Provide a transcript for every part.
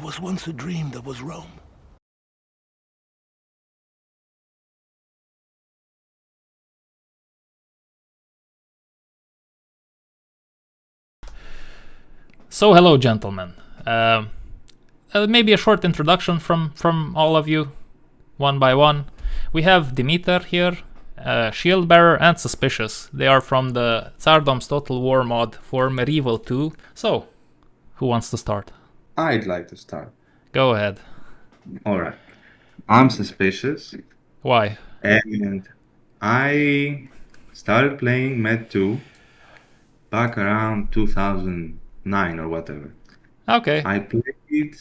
was once a dream that was Rome. So hello gentlemen. Maybe a short introduction from all of you, one by one. We have Dimitar here, shieldbearer and suspicious. They are from the Tsardoms Total War mod for Medieval 2. So, who wants to start? I'd like to start. Go ahead. Alright. I'm suspicious. Why? And I started playing Med 2 back around 2009 or whatever. Okay. I played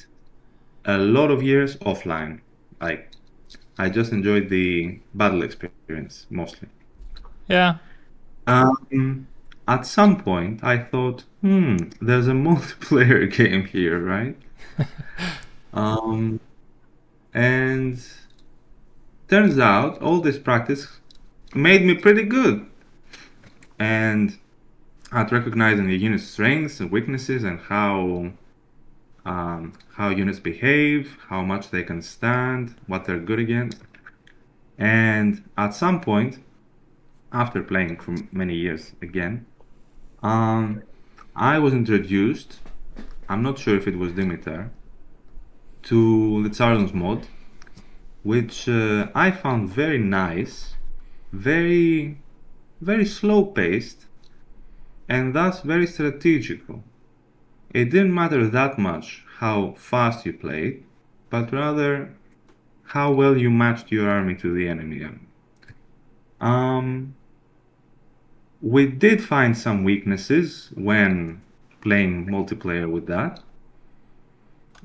a lot of years offline. Like, I just enjoyed the battle experience mostly. Yeah. At some point, I thought, there's a multiplayer game here, right? And turns out all this practice made me pretty good. And at recognizing the unit's strengths and weaknesses and how units behave, how much they can stand, what they're good against. And at some point, after playing for many years again, I was introduced, I'm not sure if it was Dimitar, to the Tsardoms mod, which I found very nice, very, very slow-paced, and thus very strategical. It didn't matter that much how fast you played, but rather how well you matched your army to the enemy. We did find some weaknesses when playing multiplayer with that,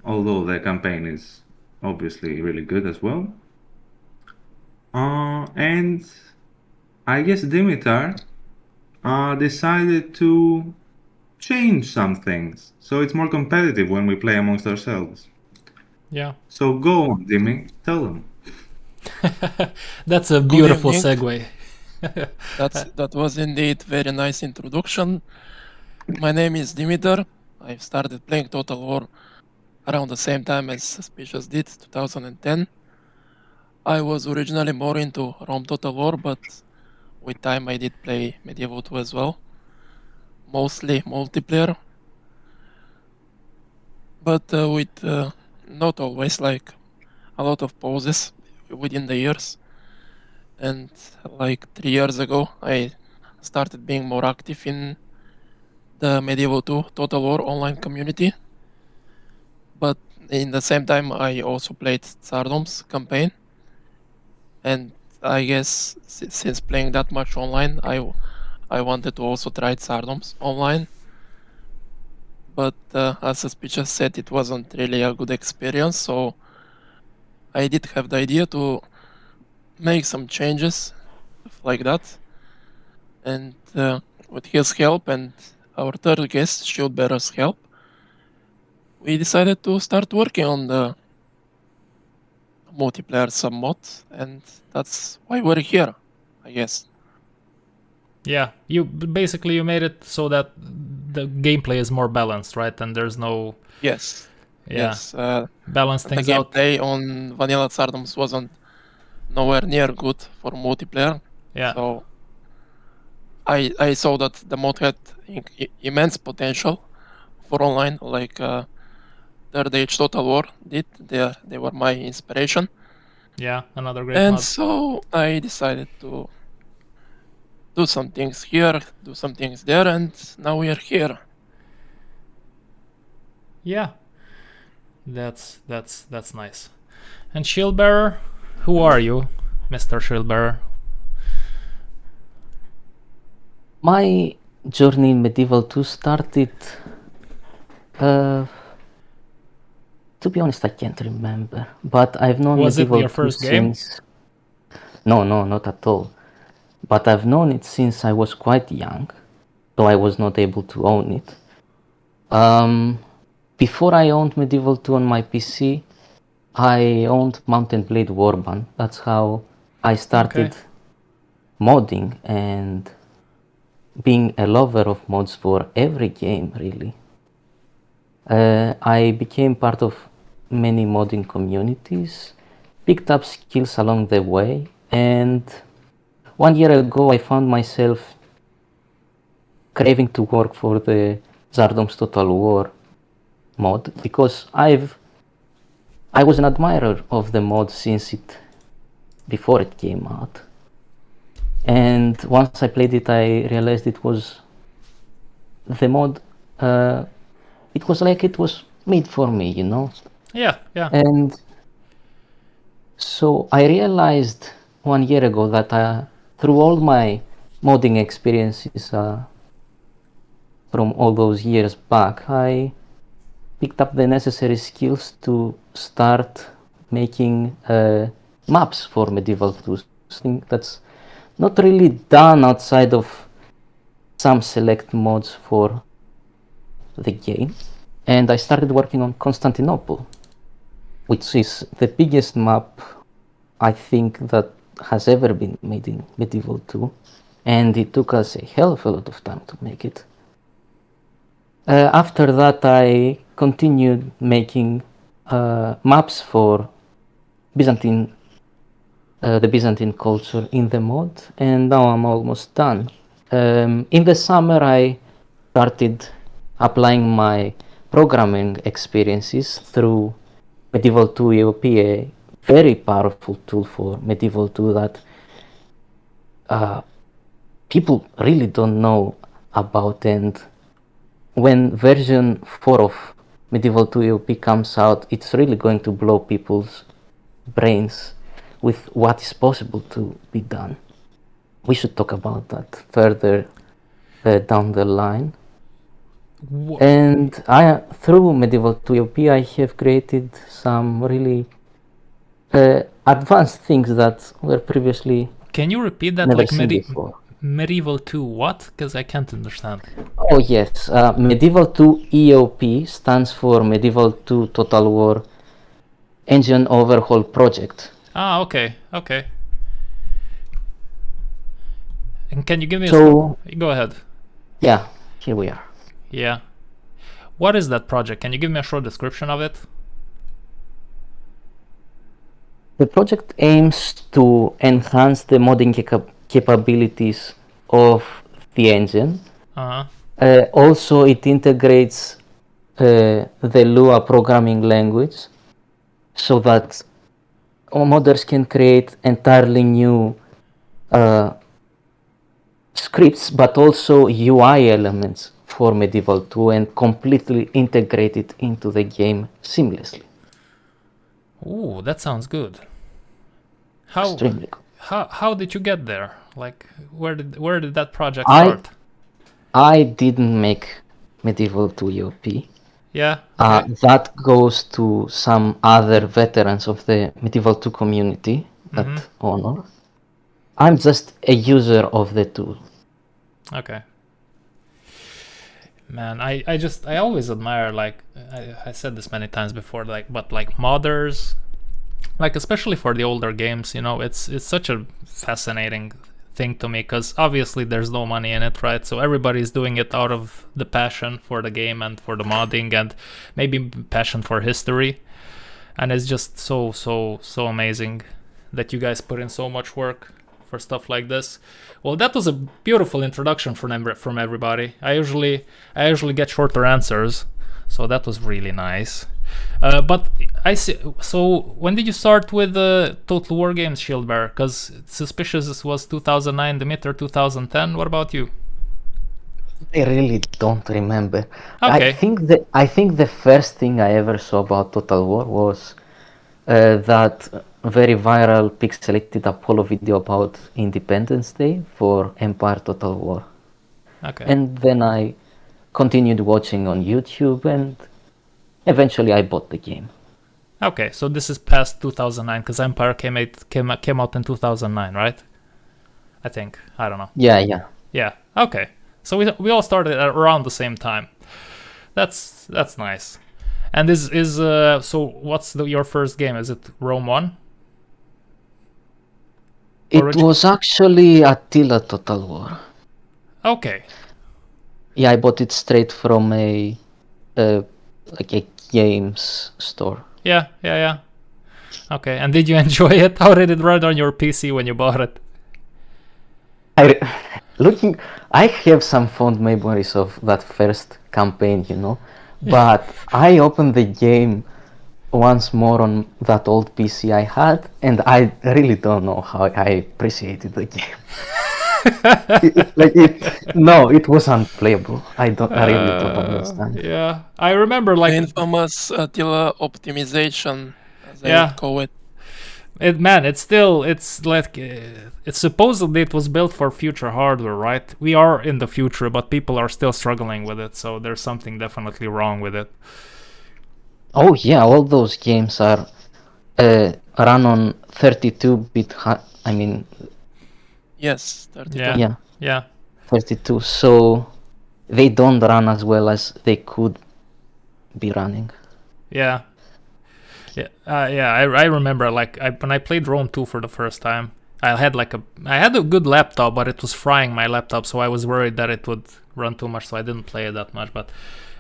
although the campaign is obviously really good as well. And I guess Dimitar decided to change some things, so it's more competitive when we play amongst ourselves. Yeah. So go on, Dimi, tell them. That's a beautiful evening. segue. That was indeed very nice introduction. My name is Dimitar. I started playing Total War around the same time as Suspicious did, 2010. I was originally more into Rome Total War, but with time I did play Medieval 2 as well. Mostly multiplayer. But with not always, like a lot of pauses within the years. And like 3 years ago, I started being more active in the Medieval 2 Total War online community. But in the same time, I also played Tsardoms campaign. And I guess since playing that much online, I wanted to also try Tsardoms online. But as Suspicious said, it wasn't really a good experience. So I did have the idea to make some changes like that. And with his help and our third guest, Shieldbearer's help, we decided to start working on the multiplayer submod, and that's why we're here, I guess. Yeah, you made it so that the gameplay is more balanced, right? And there's no Yes. Yes. balance things the out. gameplay on Vanilla Tsardoms wasn't nowhere near good for multiplayer. Yeah. So I saw that the mod had immense potential for online, like Third Age Total War did. They were my inspiration. Yeah, another great And mod. so I decided to do some things here, do some things there, and now we are here. Yeah, that's nice. And Shieldbearer, who are you, Mr. Shieldbearer? My journey in Medieval 2 started. To be honest, I can't remember. But I've known Was Medieval it your 2 first game? since. No, not at all. But I've known it since I was quite young, though I was not able to own it. Before I owned Medieval 2 on my PC, I owned Mount and Blade Warband. That's how I started modding and being a lover of mods for every game, really. I became part of many modding communities, picked up skills along the way, and 1 year ago I found myself craving to work for the Tsardoms Total War mod, because I was an admirer of the mod before it came out. And once I played it, I realized it was the mod. It was like it was made for me, you know. Yeah, yeah. And so I realized 1 year ago that through all my modding experiences from all those years back, I picked up the necessary skills to start making maps for Medieval 2. Something that's not really done outside of some select mods for the game. And I started working on Constantinople, which is the biggest map I think that has ever been made in Medieval 2. And it took us a hell of a lot of time to make it. After that, I continued making maps for the Byzantine culture in the mod, and now I'm almost done. In the summer, I started applying my programming experiences through Medieval 2 EOP, a very powerful tool for Medieval 2 that people really don't know about. And when version 4 of Medieval 2 EOP comes out, it's really going to blow people's brains with what is possible to be done. We should talk about that further down the line. And through Medieval 2 EOP, I have created some really advanced things that were previously Can you repeat that? never Like seen before. Medieval 2 what? Because I can't understand. Oh yes, Medieval 2 EOP stands for Medieval 2 Total War Engine Overhaul Project. Ah, okay, okay. And can you give me go ahead. Yeah, here we are. Yeah. What is that project? Can you give me a short description of it? The project aims to enhance the modding capabilities of the engine. Uh-huh. Also, it integrates the Lua programming language so that modders can create entirely new scripts, but also UI elements for Medieval 2 and completely integrate it into the game seamlessly. Ooh, that sounds good. Extremely good. How did you get there? Like, where did that project start? I didn't make Medieval 2 EOP. Yeah. Okay. That goes to some other veterans of the Medieval 2 community at Honor. I'm just a user of the tool. Okay. Man, I always admire, like, I said this many times before, like, but like modders, like especially for the older games, you know, it's such a fascinating thing to me, because obviously there's no money in it, right? So everybody's doing it out of the passion for the game and for the modding and maybe passion for history, and it's just so amazing that you guys put in so much work for stuff like this. Well, that was a beautiful introduction from everybody. I usually get shorter answers, so that was really nice. But I see. So when did you start with Total War Games, Shieldbearer? Because suspicious this was 2009, Dimitar 2010. What about you? I really don't remember. Okay. I think the first thing I ever saw about Total War was that very viral pixelated Apollo video about Independence Day for Empire Total War. Okay. And then I continued watching on YouTube, and eventually I bought the game. Okay, so this is past 2009, because Empire came out in 2009, right? I think. I don't know. Yeah. Yeah. Okay. So we all started at around the same time. That's nice. And this is so what's your first game? Is it Rome 1? It was actually Attila Total War. Okay. Yeah, I bought it straight from a games store. Yeah. Okay, and did you enjoy it? How did it run on your PC when you bought it? I have some fond memories of that first campaign, but I opened the game once more on that old PC I had, and I really don't know how I appreciated the game. It was unplayable. I really don't understand. Yeah, I remember The infamous Attila optimization, as I would call it. It's supposedly it was built for future hardware, right? We are in the future, but people are still struggling with it, so there's something definitely wrong with it. Oh yeah, all those games are run on 32-bit. Yes, 32. Yeah. 32. So they don't run as well as they could be running. Yeah. I remember when I played Rome 2 for the first time. I had a good laptop, but it was frying my laptop, so I was worried that it would run too much, so I didn't play it that much. But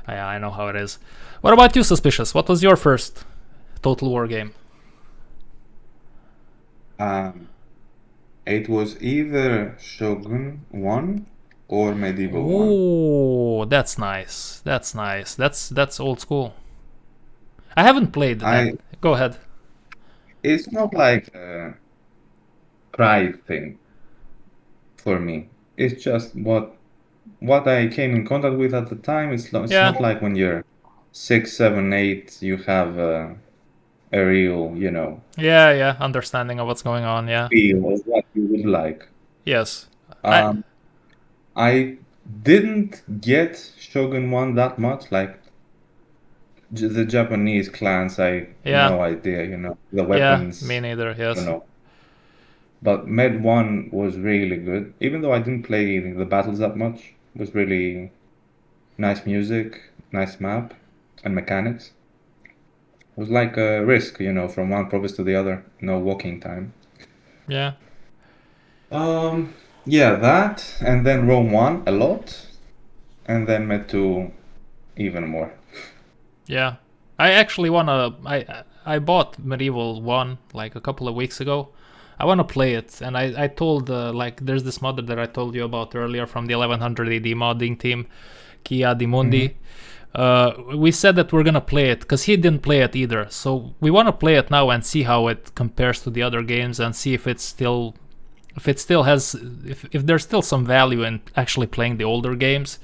I know how it is. What about you, Suspicious? What was your first Total War game? It was either Shogun 1 or Medieval 1. Oh, that's nice. That's old school. I haven't played that. Go ahead. It's not like a pride thing for me. It's just what I came in contact with at the time. It's not like when you're 6, 7, 8, you have a real, understanding of what's going on. Feel of what you would like. Yes. I didn't get Shogun 1 that much, like the Japanese clans. I no idea, the weapons. Yeah, me neither. Yes. But Med 1 was really good, even though I didn't play the battles that much. It was really nice music, nice map, and mechanics. It was like a Risk, from one province to the other, no walking time. Yeah. Yeah, that, and then Rome 1 a lot, and then Med 2 even more. Yeah. I actually I bought Medieval 1 like a couple of weeks ago. I want to play it, and I told there's this modder that I told you about earlier from the 1100 AD modding team, Kia Di Mundi. We said that we're gonna play it because he didn't play it either, so we want to play it now and see how it compares to the other games and see if there's still some value in actually playing the older games.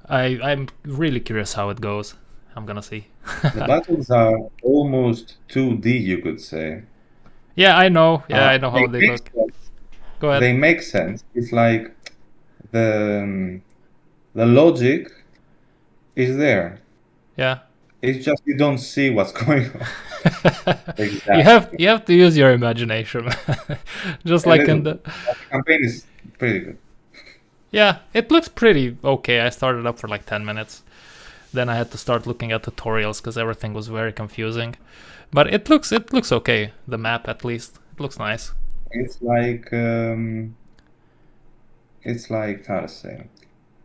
I'm really curious how it goes. I'm gonna see. The battles are almost 2D, you could say. Yeah, I know. Yeah, I know how they look. Go ahead. They make sense. It's like the logic is there. Yeah. It's just you don't see what's going on. Exactly. You have to use your imagination. Just like in the campaign is pretty good. Yeah, it looks pretty okay. I started up for like 10 minutes. Then I had to start looking at tutorials because everything was very confusing. But it looks okay. The map, at least, it looks nice. It's like how to say,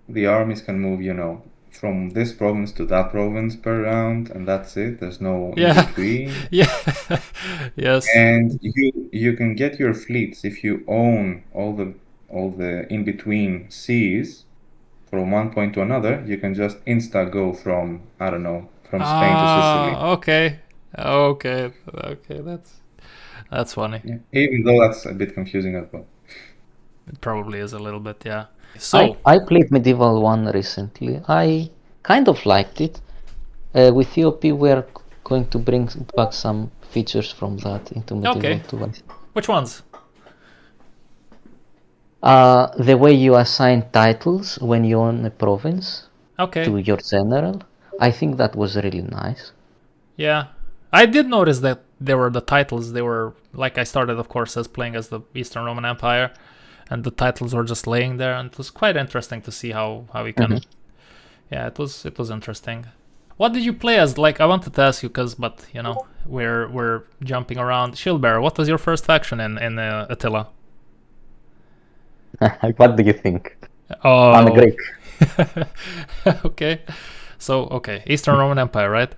the armies can move, from this province to that province per round, and that's it. There's no in between. Yeah. Yes. And you can get your fleets if you own all the in between seas. From one point to another, you can just insta go from Spain to Sicily. Okay, that's funny. Yeah. Even though that's a bit confusing as well. It probably is a little bit, yeah. So I played Medieval 1 recently. I kind of liked it. With EOP, we're going to bring back some features from that into Medieval 2. Which ones? The way you assign titles when you own a province to your general. I think that was really nice. Yeah. I did notice that there were the titles. They were like, I started, of course, as playing as the Eastern Roman Empire, and the titles were just laying there, and it was quite interesting to see how we can. Yeah, it was interesting. What did you play as? Like, I wanted to ask you, but we're jumping around. Shieldbearer. What was your first faction in Attila? What do you think? Oh, I'm a Greek. Okay. So, Eastern Roman Empire, right?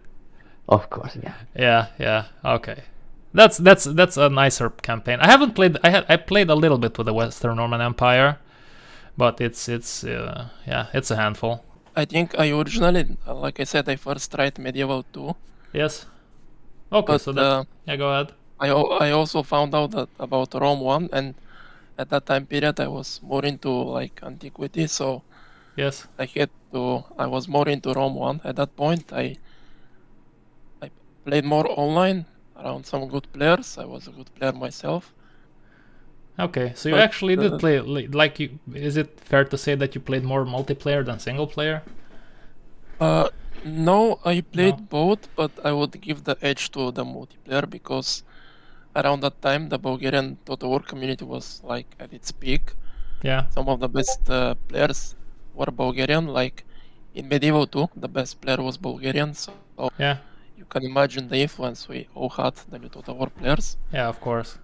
Of course, yeah. Yeah. Okay. That's a nicer campaign. I haven't played. I played a little bit with the Western Norman Empire, but it's a handful. I think I originally, like I said, I first tried Medieval 2. Yes. Okay, But so that go ahead. I also found out that about Rome 1, and at that time period I was more into like antiquity, so Yes. I was more into Rome 1. At that point I played more online around some good players. I was a good player myself. Okay, so you But, actually did play, like, you. Is it fair to say that you played more multiplayer than single player? No, I played No? both, but I would give the edge to the multiplayer because around that time the Bulgarian Total War community was like at its peak. Yeah. Some of the best players were Bulgarian. Like in Medieval 2, the best player was Bulgarian. So Yeah. you can imagine the influence we all had, the new Total War players. Yeah, of course.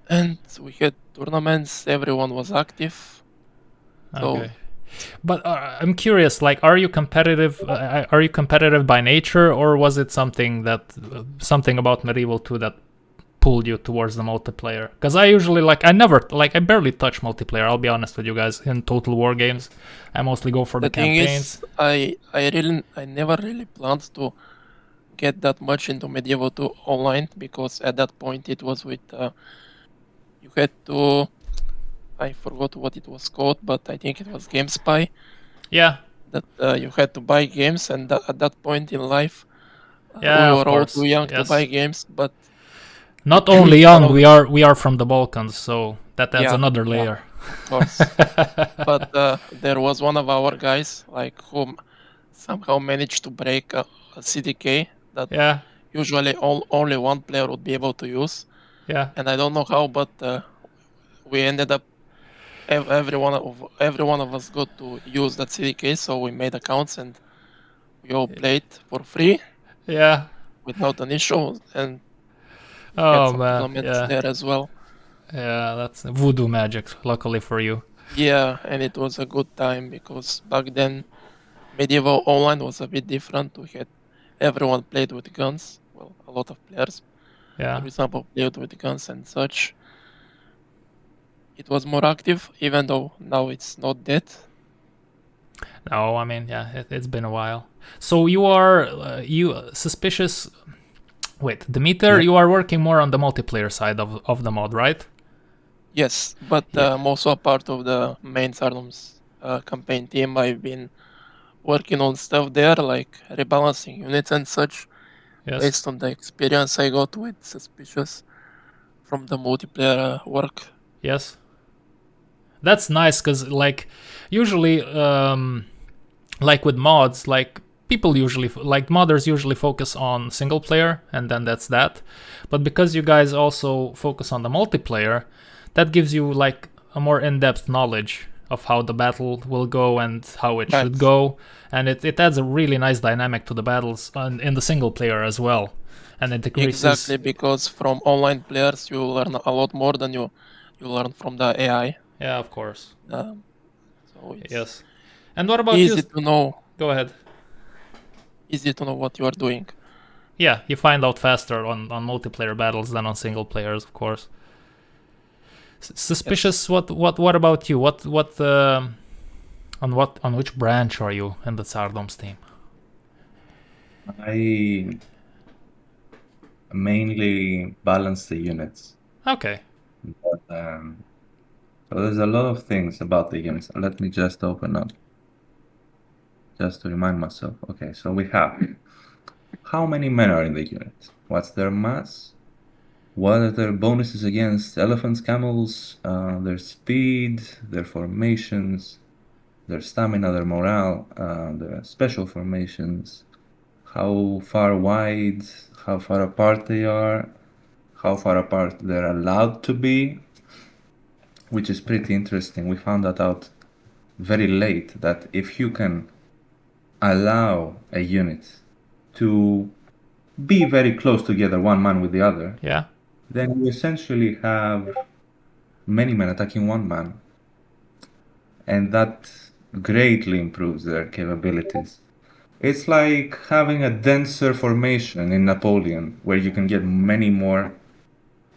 And we had tournaments. Everyone was active. So Okay. But I'm curious, like, are you competitive? Are you competitive by nature, or was it something something about Medieval 2 that pulled you towards the multiplayer? Because I usually I barely touch multiplayer. I'll be honest with you guys. In Total War games, I mostly go for the thing campaigns. is, I never really planned to get that much into Medieval 2 online because at that point it was with you had to. I forgot what it was called, but I think it was GameSpy. Yeah. That you had to buy games, and at that point in life, Yeah, we of were all course. too young to Yes. buy games. But Not only young, we are from the Balkans, so that adds Yeah, another yeah. layer. of course. But there was one of our guys like who somehow managed to break a CDK that Yeah. usually only one player would be able to use, Yeah. and I don't know how, but we ended up every one of us got to use that CDK, so we made accounts and we all played for free Yeah. without an issue, and we had Oh some man. tournaments Yeah. there as well. Yeah. That's voodoo magic. Luckily for you. Yeah, and it was a good time because back then Medieval Online was a bit different. We had everyone played with guns. Well, a lot of players, Yeah. for example, played with guns and such. It was more active, even though now it's not that. No, I mean, yeah, it's been a while. So you are suspicious. Wait, Dimitar, Yeah. you are working more on the multiplayer side of the mod, right? Yes, but Yeah. I'm also a part of the main Tsardoms campaign team. I've been working on stuff there, like rebalancing units and such, Yes. based on the experience I got with Suspicious from the multiplayer work. Yes. That's nice because, like, usually, like with mods, like people usually, like modders usually focus on single player and then that's that. But because you guys also focus on the multiplayer, that gives you like a more in-depth knowledge of how the battle will go and how it should Right. go. And it adds a really nice dynamic to the battles in the single player as well. And it decreases. Exactly, because from online players you learn a lot more than you learn from the AI. Yeah, of course. So it's Yes. And what about easy you? to know. Go ahead. Easy to know what you are doing. Yeah, you find out faster on multiplayer battles than on single players, of course. Suspicious. Yes. What about you? On which branch are you in the Tsardoms team? I mainly balance the units. Okay. But, so there's a lot of things about the units. Let me just open up. Just to remind myself. Okay, so we have how many men are in the unit? What's their mass? What are their bonuses against elephants, camels? Their speed, their formations, their stamina, their morale, their special formations, how far wide, how far apart they are, how far apart they're allowed to be, which is pretty interesting. We found that out very late, that if you can allow a unit to be very close together, one man with the other, Yeah. then you essentially have many men attacking one man, and that greatly improves their capabilities. It's like having a denser formation in Napoleon, where you can get many more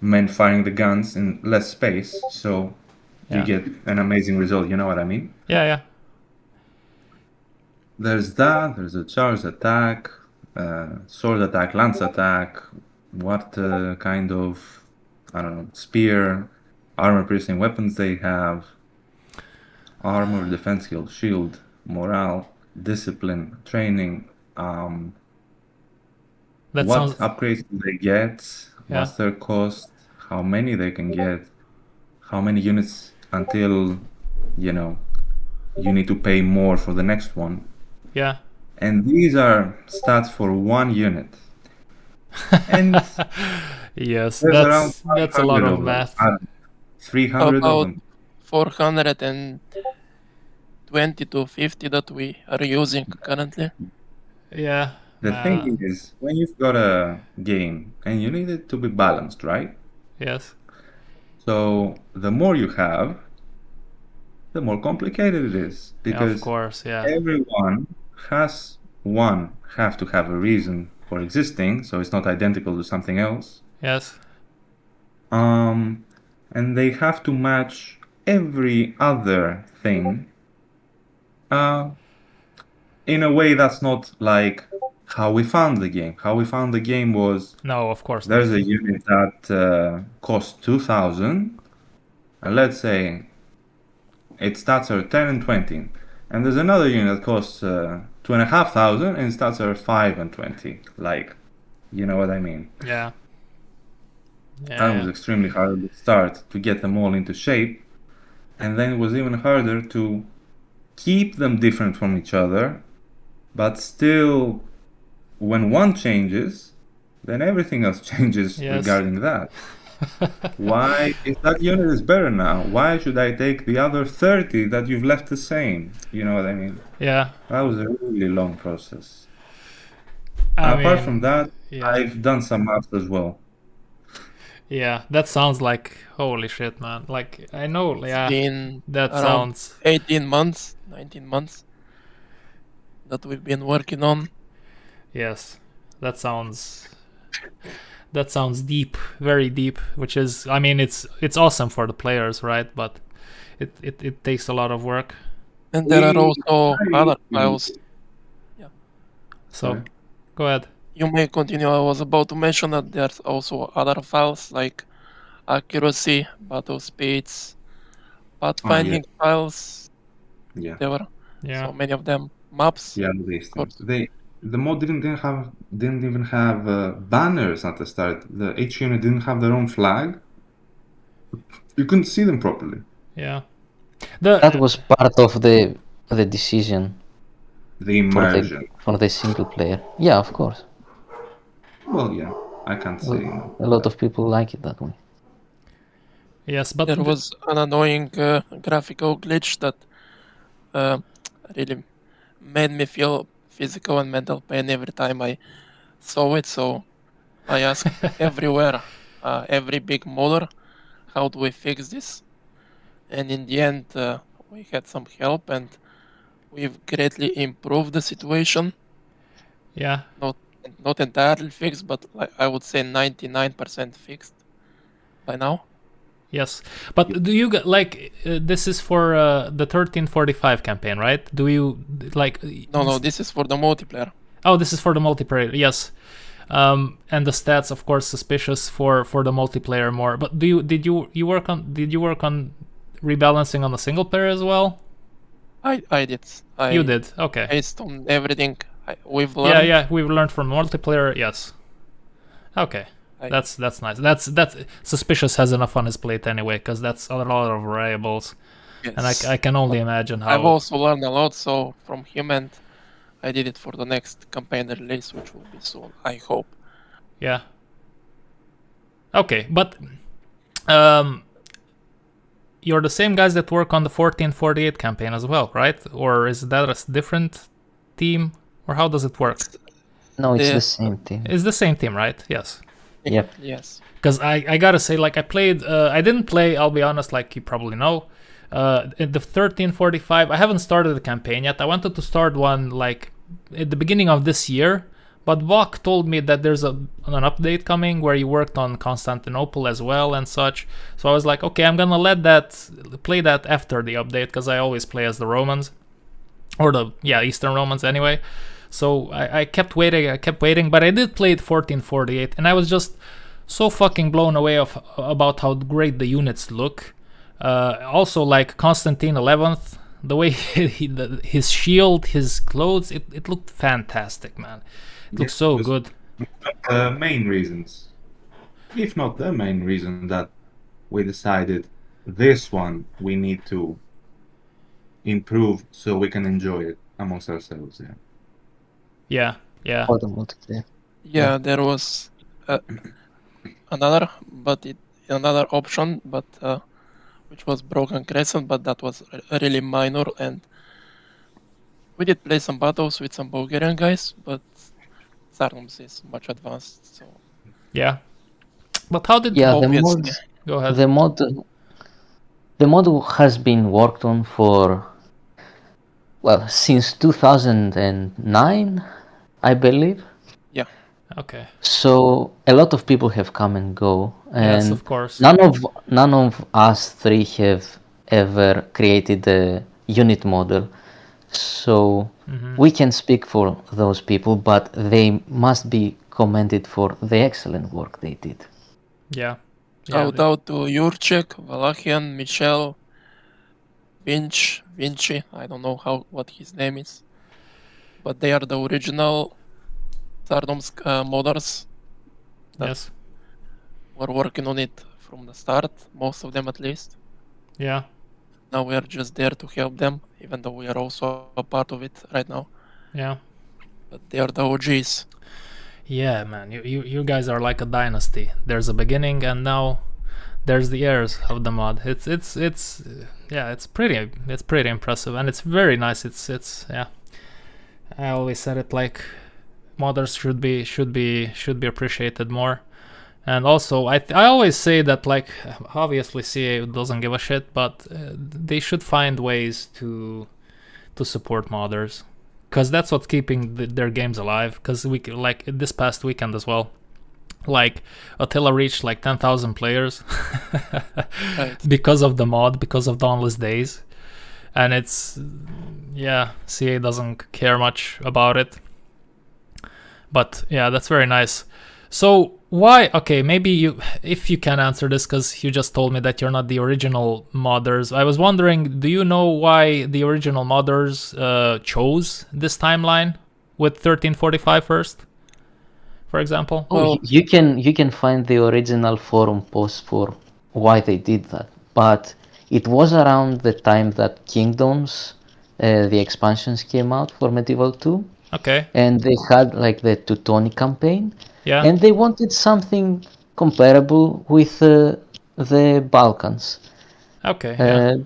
men firing the guns in less space, so you Yeah. get an amazing result. You know what I mean? Yeah, yeah. There's that. There's a charge attack, sword attack, lance attack. What kind of, I don't know, spear, armor-piercing weapons they have. Armor, defense skill, shield, morale, discipline, training. That What sounds. upgrades do they get? Yeah. What's their cost? How many they can get? How many units until, you know, you need to pay more for the next one? Yeah. And these are stats for one unit. And Yes, there's around that's a lot 500 of of them. math. 300 of About them. 420 to 50 that we are using currently. Yeah. The thing is, when you've got a game and you need it to be balanced, right? Yes. So the more you have, the more complicated it is. Of Because course, yeah. everyone have to have a reason for existing, so it's not identical to something else. Yes. And they have to match every other thing in a way that's not like how we found the game. How we found the game was No, of course not. there's a unit that costs 2,000, and let's say its stats are 10 and 20, and there's another unit that costs 2,500 and its stats are 5 and 20. Like, you know what I mean? Yeah. That was extremely hard to start to get them all into shape, and then it was even harder to keep them different from each other, but still, when one changes, then everything else changes Yes. regarding that. Why, if that unit is better now, why should I take the other 30 that you've left the same? You know what I mean? Yeah. That was a really long process. I Apart mean, from that, yeah. I've done some maps as well. Yeah, that sounds like holy shit, man. Like I know, yeah. Been That around sounds 18 months, 19 months that we've been working on. yes. That sounds deep, very deep, which is I mean it's awesome for the players, right? But it takes a lot of work. And there are We also try other to- files. So Sorry. go ahead. You may continue. I was about to mention that there's also other files like accuracy, battle speeds, pathfinding files. Yeah. There were Yeah. so many of them. Maps. Yeah, these course. things. The mod didn't even have banners at the start. Each unit didn't have their own flag. You couldn't see them properly. Yeah. That was part of the decision The immersion. for the single player. Yeah, of course. Well, yeah, I can't say. A lot of people like it that way. Yes, but There was an annoying graphical glitch that really made me feel physical and mental pain every time I saw it. So I asked everywhere, every big modder, how do we fix this? And in the end, we had some help and we've greatly improved the situation. yeah. Not entirely fixed, but like I would say 99% fixed by now. Yes, but do you get like this is for the 1345 campaign, right? Do you like? No, this is for the multiplayer. Oh, this is for the multiplayer. Yes, and the stats, of course, suspicious for the multiplayer more. But did you work on rebalancing on the single player as well? I did. You did. Okay. Based on everything we've learned. Yeah, yeah. We've learned from multiplayer. Yes. Okay. That's nice. That's suspicious has enough on his plate anyway, because that's a lot of variables, Yes. and I can only imagine how. I've also learned a lot, so from him, and I did it for the next campaign release, which will be soon, I hope. Yeah. Okay, but you're the same guys that work on the 1448 campaign as well, right? Or is that a different team, or how does it work? No, it's Yeah. the same team. It's the same team, right? Yes. Yep. Yes. Because I gotta say, like, I played, I didn't play, I'll be honest, like you probably know, in the 1345, I haven't started the campaign yet. I wanted to start one, like, at the beginning of this year, but Vok told me that there's an update coming where he worked on Constantinople as well and such. So I was like, okay, I'm gonna play that after the update, because I always play as the Romans, or the Eastern Romans anyway. So I kept waiting, but I did play it 1448, and I was just so fucking blown away about how great the units look. Also, like Constantine 11th, the way his shield, his clothes, it looked fantastic, man. It looks so good. Main reasons, if not the main reason, that we decided this one we need to improve so we can enjoy it amongst ourselves. Yeah. Automatically. Yeah, there was another option, but which was Broken Crescent, but that was really minor, and we did play some battles with some Bulgarian guys, but Tsardoms is much advanced, so... Yeah. But how did... Yeah, Obviously. Go ahead. the mod has been worked on for, well, since 2009, I believe. Yeah. Okay. So a lot of people have come and go, and Yes, of course. none of us three have ever created a unit model. So we can speak for those people, but they must be commended for the excellent work they did. Yeah. Shout out to Jurček, Valachian, Michel, Vinci, I don't know what his name is, but they are the original Tsardoms modders. Yes. Were working on it from the start, most of them at least. Yeah. Now we are just there to help them, even though we are also a part of it right now. Yeah. But they are the OGs. Yeah, man. You guys are like a dynasty. There's a beginning, and now there's the heirs of the mod. It's pretty impressive, and it's very nice. It's yeah. I always said it, like, modders should be appreciated more. And also, I always say that, like, obviously CA doesn't give a shit, but they should find ways to support modders, because that's what's keeping their games alive. Because like this past weekend as well, like Attila reached like 10,000 players Right. because of the mod, because of Dauntless Days, and it's CA doesn't care much about it. But yeah, that's very nice. So why? Okay, maybe if you can answer this, because you just told me that you're not the original modders. I was wondering, do you know why the original modders chose this timeline with 1345 first, for example? Oh, you can find the original forum post for why they did that, but it was around the time that Kingdoms, the expansions came out for Medieval 2. Okay. And they had like the Teutonic campaign. Yeah. And they wanted something comparable with the Balkans. Okay.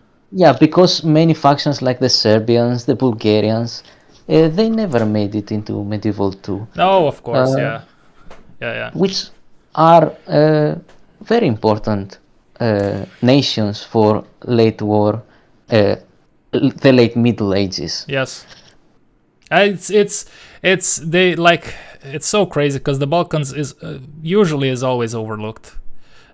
Because many factions like the Serbians, the Bulgarians, they never made it into Medieval 2. No, of course, yeah. Which are very important nations for late war, the late Middle Ages. Yes. It's so crazy, because the Balkans is usually always overlooked,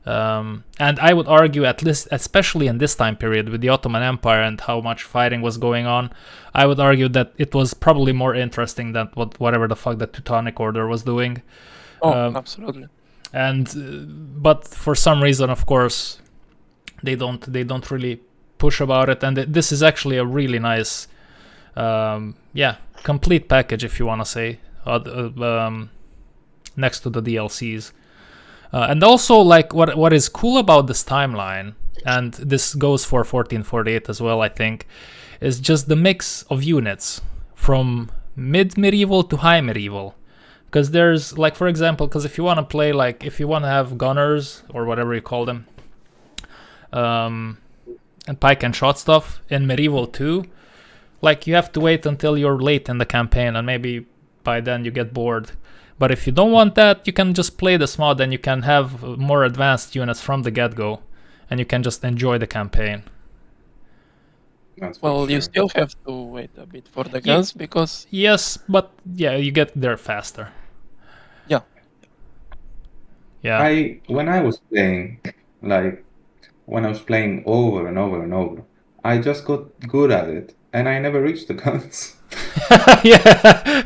and I would argue, at least especially in this time period with the Ottoman Empire and how much fighting was going on, I would argue that it was probably more interesting than whatever the fuck the Teutonic Order was doing. Absolutely. But for some reason, of course, they don't really push about it, and this is actually a really nice complete package, if you want to say, next to the DLCs. And also, like, what is cool about this timeline, and this goes for 1448 as well, I think, is just the mix of units from mid-medieval to high medieval. Because there's, like, for example, because if you want to play, like, if you want to have gunners, or whatever you call them, and pike and shot stuff in medieval 2, like, you have to wait until you're late in the campaign, and maybe by then you get bored. But if you don't want that, you can just play this mod, and you can have more advanced units from the get-go, and you can just enjoy the campaign. That's for Well, you sure. still have to wait a bit for the Yeah. guns because Yes, but yeah, you get there faster. yeah, Yeah. When I was playing, like when I was playing over and over and over, I just got good at it, and I never reached the guns. Yeah.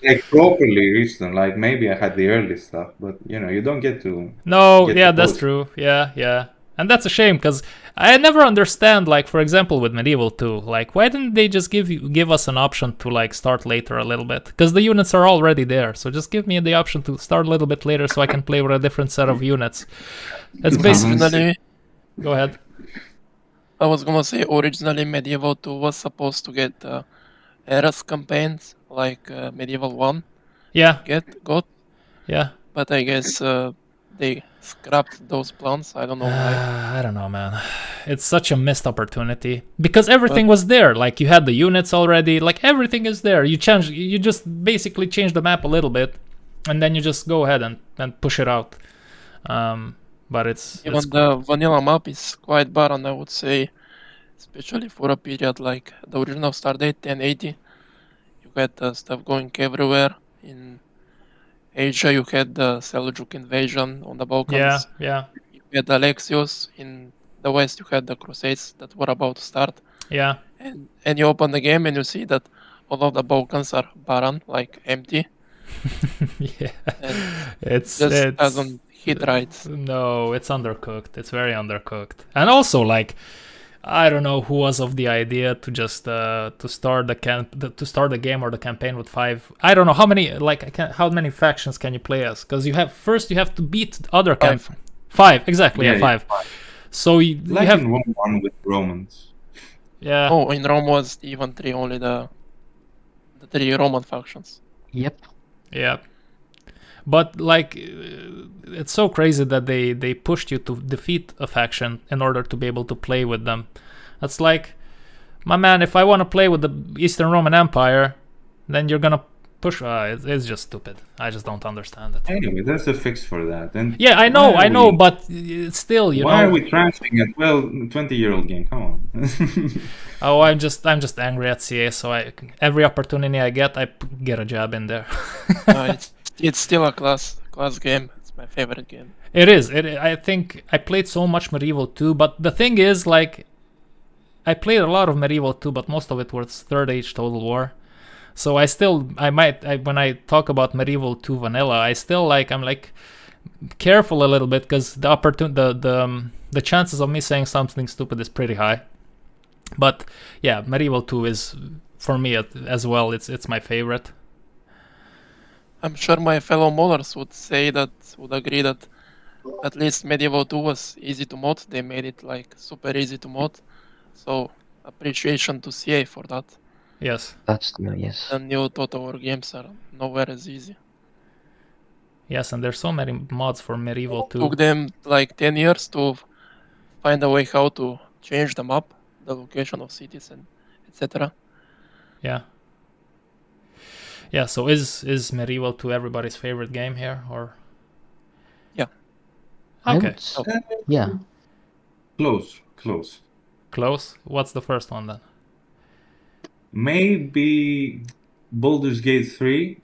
Like properly reached them. Like maybe I had the early stuff, but you don't get to No, get yeah, to that's post. true. Yeah, yeah. And that's a shame because I never understand, like, for example, with Medieval 2, like, why didn't they just give us an option to, like, start later a little bit? Because the units are already there, so just give me the option to start a little bit later so I can play with a different set of units. It's basically... originally Go ahead. I was gonna say originally Medieval 2 was supposed to get AORUS campaigns like Medieval 1 Yeah, got, yeah. but I guess they scrapped those plans. I don't know why. I don't know, man. It's such a missed opportunity because everything was there. Like you had the units already. Like everything is there. You just basically change the map a little bit, and then you just go ahead and push it out. But it's The vanilla map is quite barren, I would say, especially for a period like the original Stardate 1080. You had stuff going everywhere. In Asia, you had the Seljuk invasion on the Balkans. yeah, You had Alexios. In the West, you had the Crusades that were about to start. yeah. And you open the game and you see that all of the Balkans are barren, like empty. Yeah. And It's doesn't hit right. No, it's undercooked. It's very undercooked. And also, like, I don't know who was of the idea to just to start the game or the campaign with 5. I don't know how many how many factions can you play as? Because you have to beat other five exactly. Yeah, 5. So you Like have in Rome 1 with Romans. yeah. Oh, in Rome was even 3, only the 3 Roman factions. Yep. Yeah. But like it's so crazy that they pushed you to defeat a faction in order to be able to play with them. That's like, my man, if I want to play with the Eastern Roman Empire, then you're gonna push. It's just stupid. I just don't understand it. Anyway, there's a fix for that. And Yeah, I know, but it's still, why are we trashing a 20-year-old game? Come on. Oh, I'm just angry at CA. So every opportunity I get, I get a jab in there. It's still a class game. It's my favorite game. It is. I think I played so much Medieval 2, but the thing is, like, I played a lot of Medieval 2, but most of it was Third Age Total War. So when I talk about Medieval 2 vanilla, I'm like careful a little bit because the chances of me saying something stupid is pretty high. But yeah, Medieval 2 is, for me as well, it's my favorite. I'm sure my fellow modders would agree that at least Medieval 2 was easy to mod. They made it like super easy to mod. So appreciation to CA for that. Yes. That's true, yes. The new Total War games are nowhere as easy. Yes, and there's so many mods for Medieval 2. Took them like 10 years to find a way how to change the map, the location of cities, and etc. Yeah. Yeah, so is Medieval 2 everybody's favorite game here, or? Yeah. Okay. Yeah. Close. Close? What's the first one then? Maybe Baldur's Gate 3?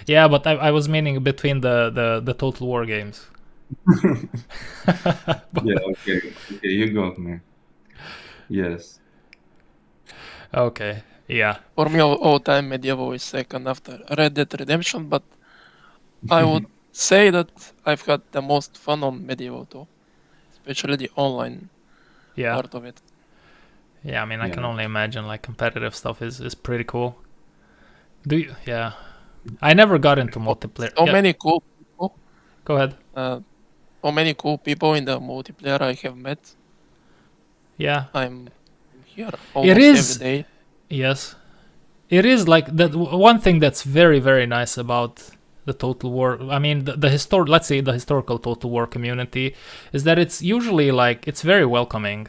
Yeah, but I was meaning between the Total War games. Yeah, okay, you got me. Yes. Okay, yeah. For me, all time Medieval is second after Red Dead Redemption, but I would say that I've had the most fun on Medieval 2, especially the online part of it. Yeah, I mean, I can only imagine, like, competitive stuff is pretty cool. Yeah. I never got into multiplayer. So many cool people. Go ahead. So many cool people in the multiplayer I have met. Yeah. I'm here almost every day. Yes. It is like that. One thing that's very, very nice about the Total War, I mean, the historical Total War community, is that it's usually like, it's very welcoming.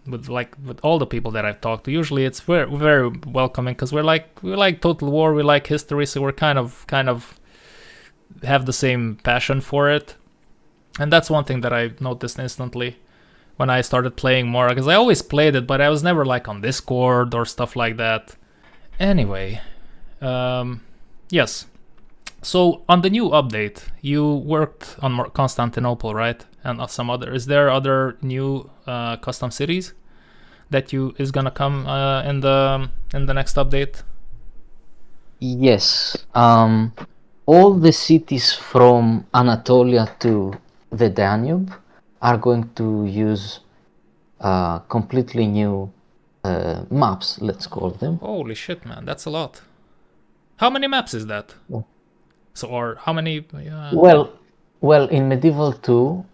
With all the people that I've talked to, usually it's very, very welcoming because we like Total War, we like history, so we're kind of have the same passion for it, and that's one thing that I noticed instantly. when I started playing more, because I always played it, but I was never like on Discord or stuff like that. Anyway, yes. So on the new update, you worked on Constantinople, right? And some other. Is there other new custom cities that is gonna come in the next update? Yes. All the cities from Anatolia to the Danube are going to use completely new maps, let's call them. Holy shit, man, that's a lot. How many maps is that? Oh. So, or how many? Well, in Medieval 2,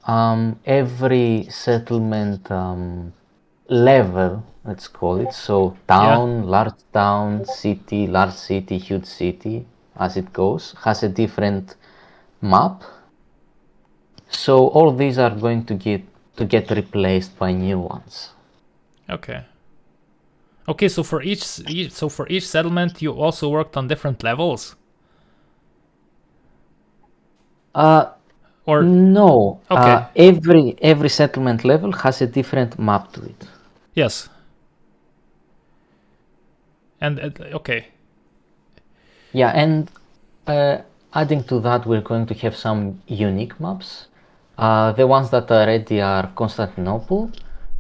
every settlement level, let's call it, so town, large town, city, large city, huge city, as it goes, has a different map. So all these are going to get replaced by new ones. Okay. Okay, so for each settlement, you also worked on different levels. Or no. Okay. Every settlement level has a different map to it. Yes. And okay. Yeah, and adding to that, we're going to have some unique maps. The ones that are ready are Constantinople,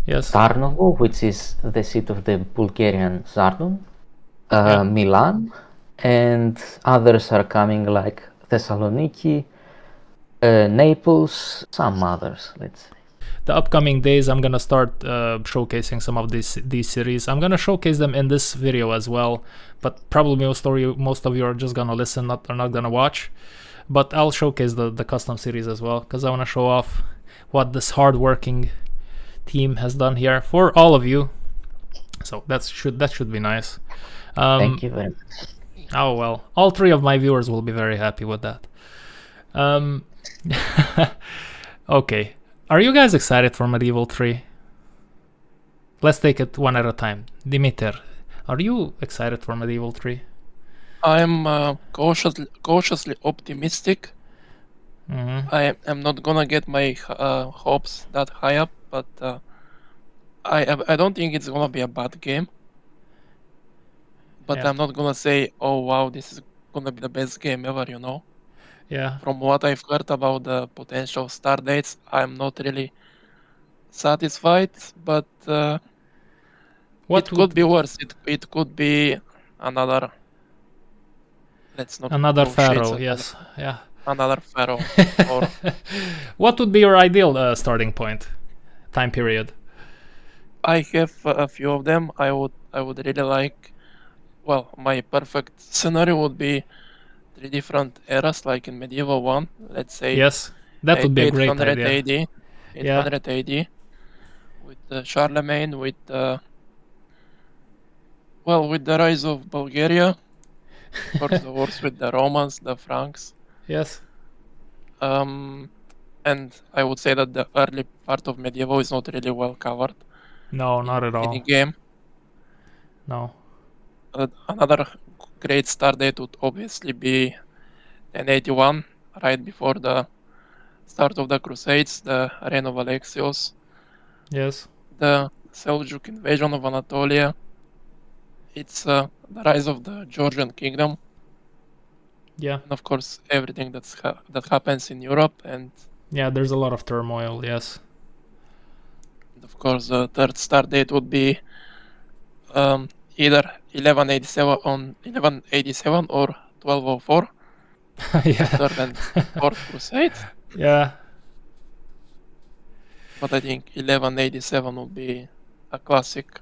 yes, Tarnovo, which is the seat of the Bulgarian Tsardom, Milan, and others are coming like Thessaloniki, Naples, some others, let's say. The upcoming days, I'm gonna start showcasing some of these series. I'm gonna showcase them in this video as well, but probably most of you are just gonna listen, are not gonna watch. But I'll showcase the custom series as well, because I want to show off what this hard-working team has done here for all of you. So that should be nice. Thank you very much. Oh well, all 3 of my viewers will be very happy with that. Okay. Are you guys excited for Medieval 3? Let's take it one at a time. Dimitar, are you excited for Medieval 3? I'm cautiously optimistic. I am not gonna get my hopes that high up, but I don't think it's gonna be a bad game. But I'm not gonna say, oh wow, this is gonna be the best game ever, you know? Yeah. From what I've heard about the potential start dates, I'm not really satisfied, but it could be worse. It could be another... Another Pharaoh, yes. Yeah. Another Pharaoh. Or what would be your ideal starting point, time period? I have a few of them. I would really like... Well, my perfect scenario would be 3 different eras, like in Medieval 1, let's say. Yes, that would be a great idea. 800 AD, with Charlemagne, with the rise of Bulgaria, of course, the wars with the Romans, the Franks. Yes. And I would say that the early part of Medieval is not really well covered. No, not at all. In the game. No. Another great start date would obviously be 1081, right before the start of the Crusades, the reign of Alexios. Yes. The Seljuk invasion of Anatolia. It's the rise of the Georgian kingdom. Yeah. And of course, everything that happens in Europe. And yeah, there's a lot of turmoil, yes. And of course, the third start date would be either 1187 or 1204. Yeah. Third and fourth crusade. Yeah. But I think 1187 would be a classic.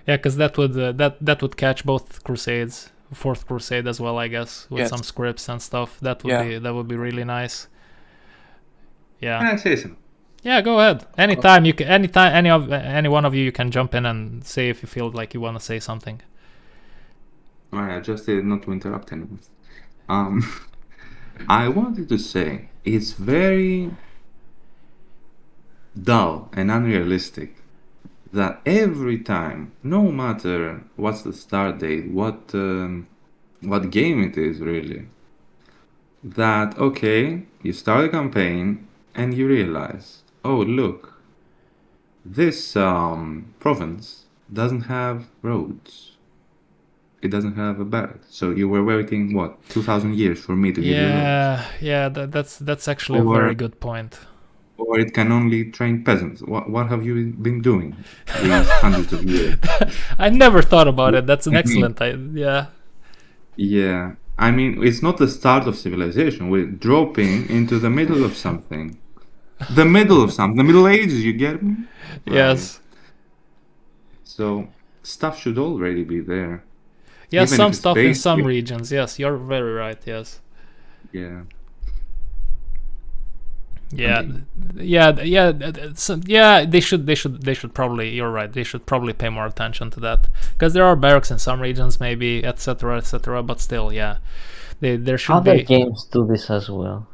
Yeah, because that would catch both crusades, fourth crusade as well, I guess, with some scripts and stuff. That would be really nice. Yeah. Can I say something? Yeah, go ahead. Anytime any one of you can jump in and say if you feel like you want to say something. Alright, I just did not to interrupt anyone. I wanted to say it's very dull and unrealistic that every time, no matter what's the start date, what game it is really, that okay, you start a campaign and you realize, oh look, this province doesn't have roads. It doesn't have a barrack. So you were waiting, what, 2,000 years for me to give you roads? Yeah, that's actually a very good point. Or it can only train peasants. What have you been doing these hundreds of years? I never thought about it. That's an excellent idea. Yeah. I mean, it's not the start of civilization. We're dropping into the middle of something. The middle of something. The Middle Ages, you get me? Yes. So, stuff should already be there. Yeah, Even some if it's stuff in some basic. regions. Yes, you're very right. Yes. Yeah. Yeah, yeah. They should probably. You're right. They should probably pay more attention to that because there are barracks in some regions, maybe, etc., etc. But still, yeah, there should Other be. games do this as well.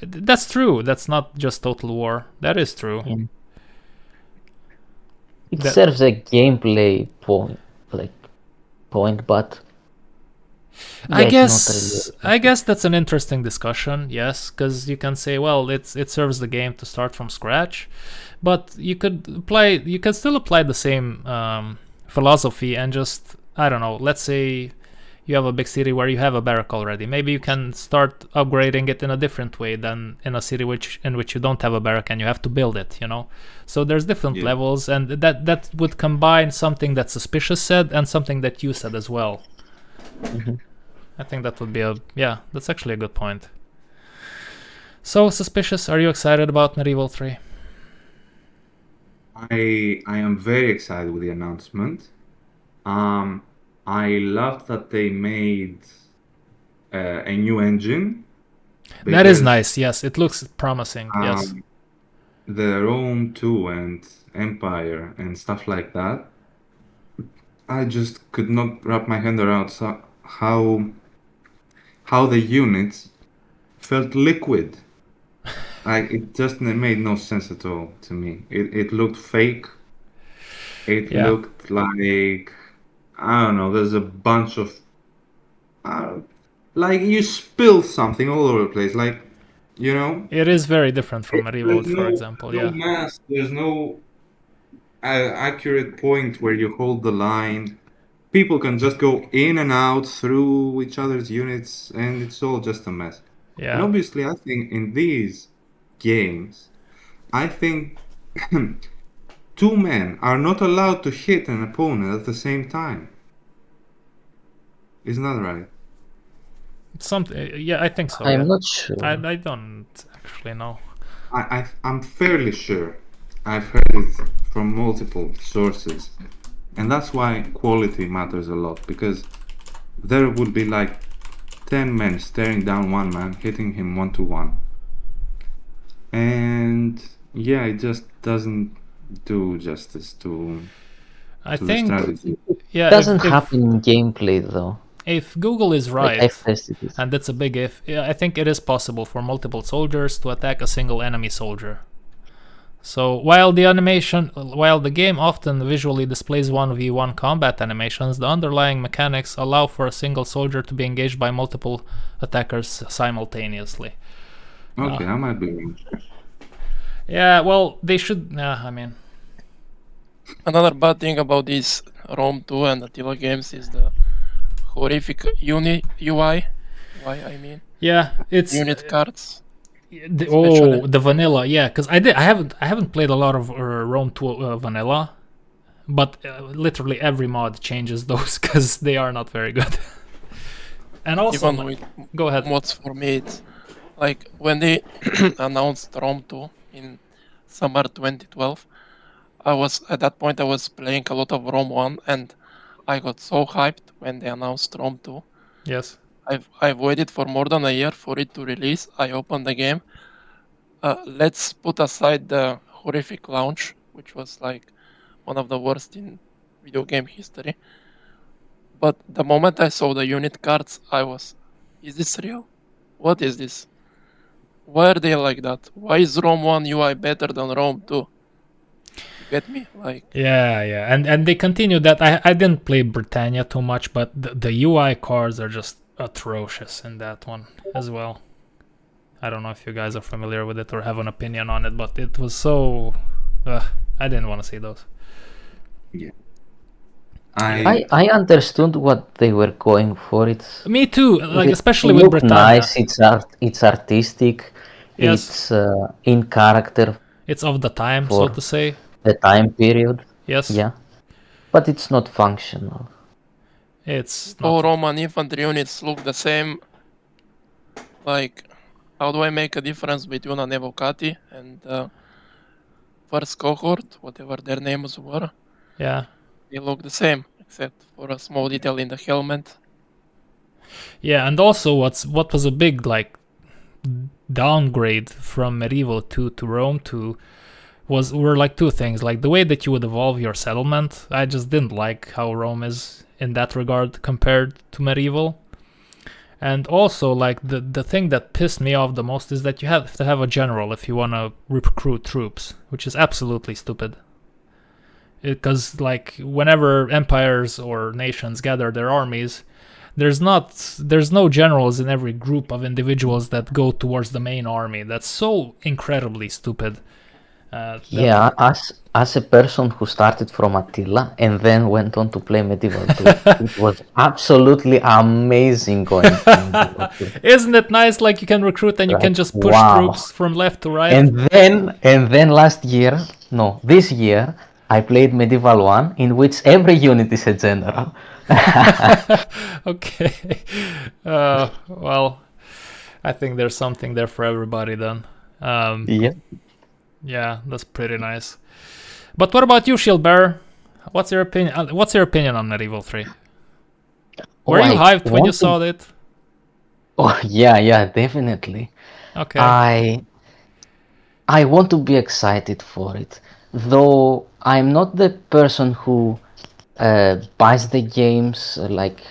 That's true. That's not just Total War. That is true. Yeah. It That- serves a gameplay point, but I yeah, it's not guess really. I guess that's an interesting discussion. Yes, because you can say, well, it serves the game to start from scratch, but you could still apply the same philosophy and just, I don't know. Let's say you have a big city where you have a barrack already. Maybe you can start upgrading it in a different way than in a city in which you don't have a barrack and you have to build it. So there's different Yeah. levels, and that would combine something that Suspicious said and something that you said as well. I think that would be that's actually a good point. So, Suspicious, are you excited about Medieval 3? I am very excited with the announcement. I love that they made a new engine. That is because, nice, yes. It looks promising, yes. The Rome 2 and Empire and stuff like that. I just could not wrap my hand around how the units felt liquid. It just made no sense at all to me. It looked fake. It Yeah. looked like, I don't know, there's a bunch of like you spill something all over the place, It is very different from Medieval, there's for example, no yeah. mass, there's no accurate point where you hold the line. People can just go in and out through each other's units, and it's all just a mess. And Yeah. obviously, I think in these games, I think two men are not allowed to hit an opponent at the same time. Isn't that right? Yeah, I think so. I'm yeah. not sure. I don't actually know. I'm fairly sure. I've heard it from multiple sources. And that's why quality matters a lot, because there would be like 10 men staring down one man, hitting him 1-to-1. And yeah, it just doesn't do justice to I the think, strategy. yeah, It doesn't if happen in gameplay though. if Google is Like right, I've tested it. and that's a big if, yeah, I think it is possible for multiple soldiers to attack a single enemy soldier. So while the game often visually displays 1v1 combat animations, the underlying mechanics allow for a single soldier to be engaged by multiple attackers simultaneously. Okay, I might be wrong. Yeah, well, they should. I mean, Another bad thing about these Rome 2 and Attila games is the horrific UI. I mean, yeah, it's unit cards. the vanilla. Yeah, because I haven't played a lot of Rome 2 vanilla, but literally every mod changes those because they are not very good. And also, Even with go ahead. mods for me, it's like when they announced Rome 2 in summer 2012. I was playing a lot of Rome 1, and I got so hyped when they announced Rome 2. Yes. I've waited for more than a year for it to release. I opened the game. Let's put aside the horrific launch, which was like one of the worst in video game history. But the moment I saw the unit cards, is this real? What is this? Why are they like that? Why is Rome 1 UI better than Rome 2? You get me? Like, Yeah, and they continued that. I didn't play Britannia too much, but the UI cards are just atrocious in that one as well. I don't know if you guys are familiar with it or have an opinion on it, but it was so. I didn't want to see those. Yeah. I understood what they were going for. Me too, like It especially with looked Britannia. nice. It's artistic. Yes. It's in character It's of the time, so for to say. the time period. Yes. Yeah, but it's not functional. It's All not. Roman infantry units look the same. Like, how do I make a difference between an Evocati and first cohort, whatever their names were? Yeah. They look the same, except for a small detail in the helmet. Yeah, and also what was a big like downgrade from Medieval 2 to Rome 2 were like two things. Like the way that you would evolve your settlement. I just didn't like how Rome is in that regard compared to Medieval. And also like the thing that pissed me off the most is that you have to have a general if you want to recruit troops, which is absolutely stupid. Because like whenever empires or nations gather their armies, there's no generals in every group of individuals that go towards the main army. That's so incredibly stupid. Yeah, as a person who started from Attila and then went on to play Medieval 2, it was absolutely amazing going from Medieval 2. Isn't it nice? Like you can recruit and you can just push troops from left to right. And then this year, I played Medieval 1, in which every unit is a general. Okay. Well, I think there's something there for everybody then. Yeah. Yeah, that's pretty nice. But what about you, Shieldbearer? What's your opinion? What's your opinion on Medieval 3? Were you hyped when you saw it? Oh yeah, definitely. Okay. I want to be excited for it, though I'm not the person who buys the games like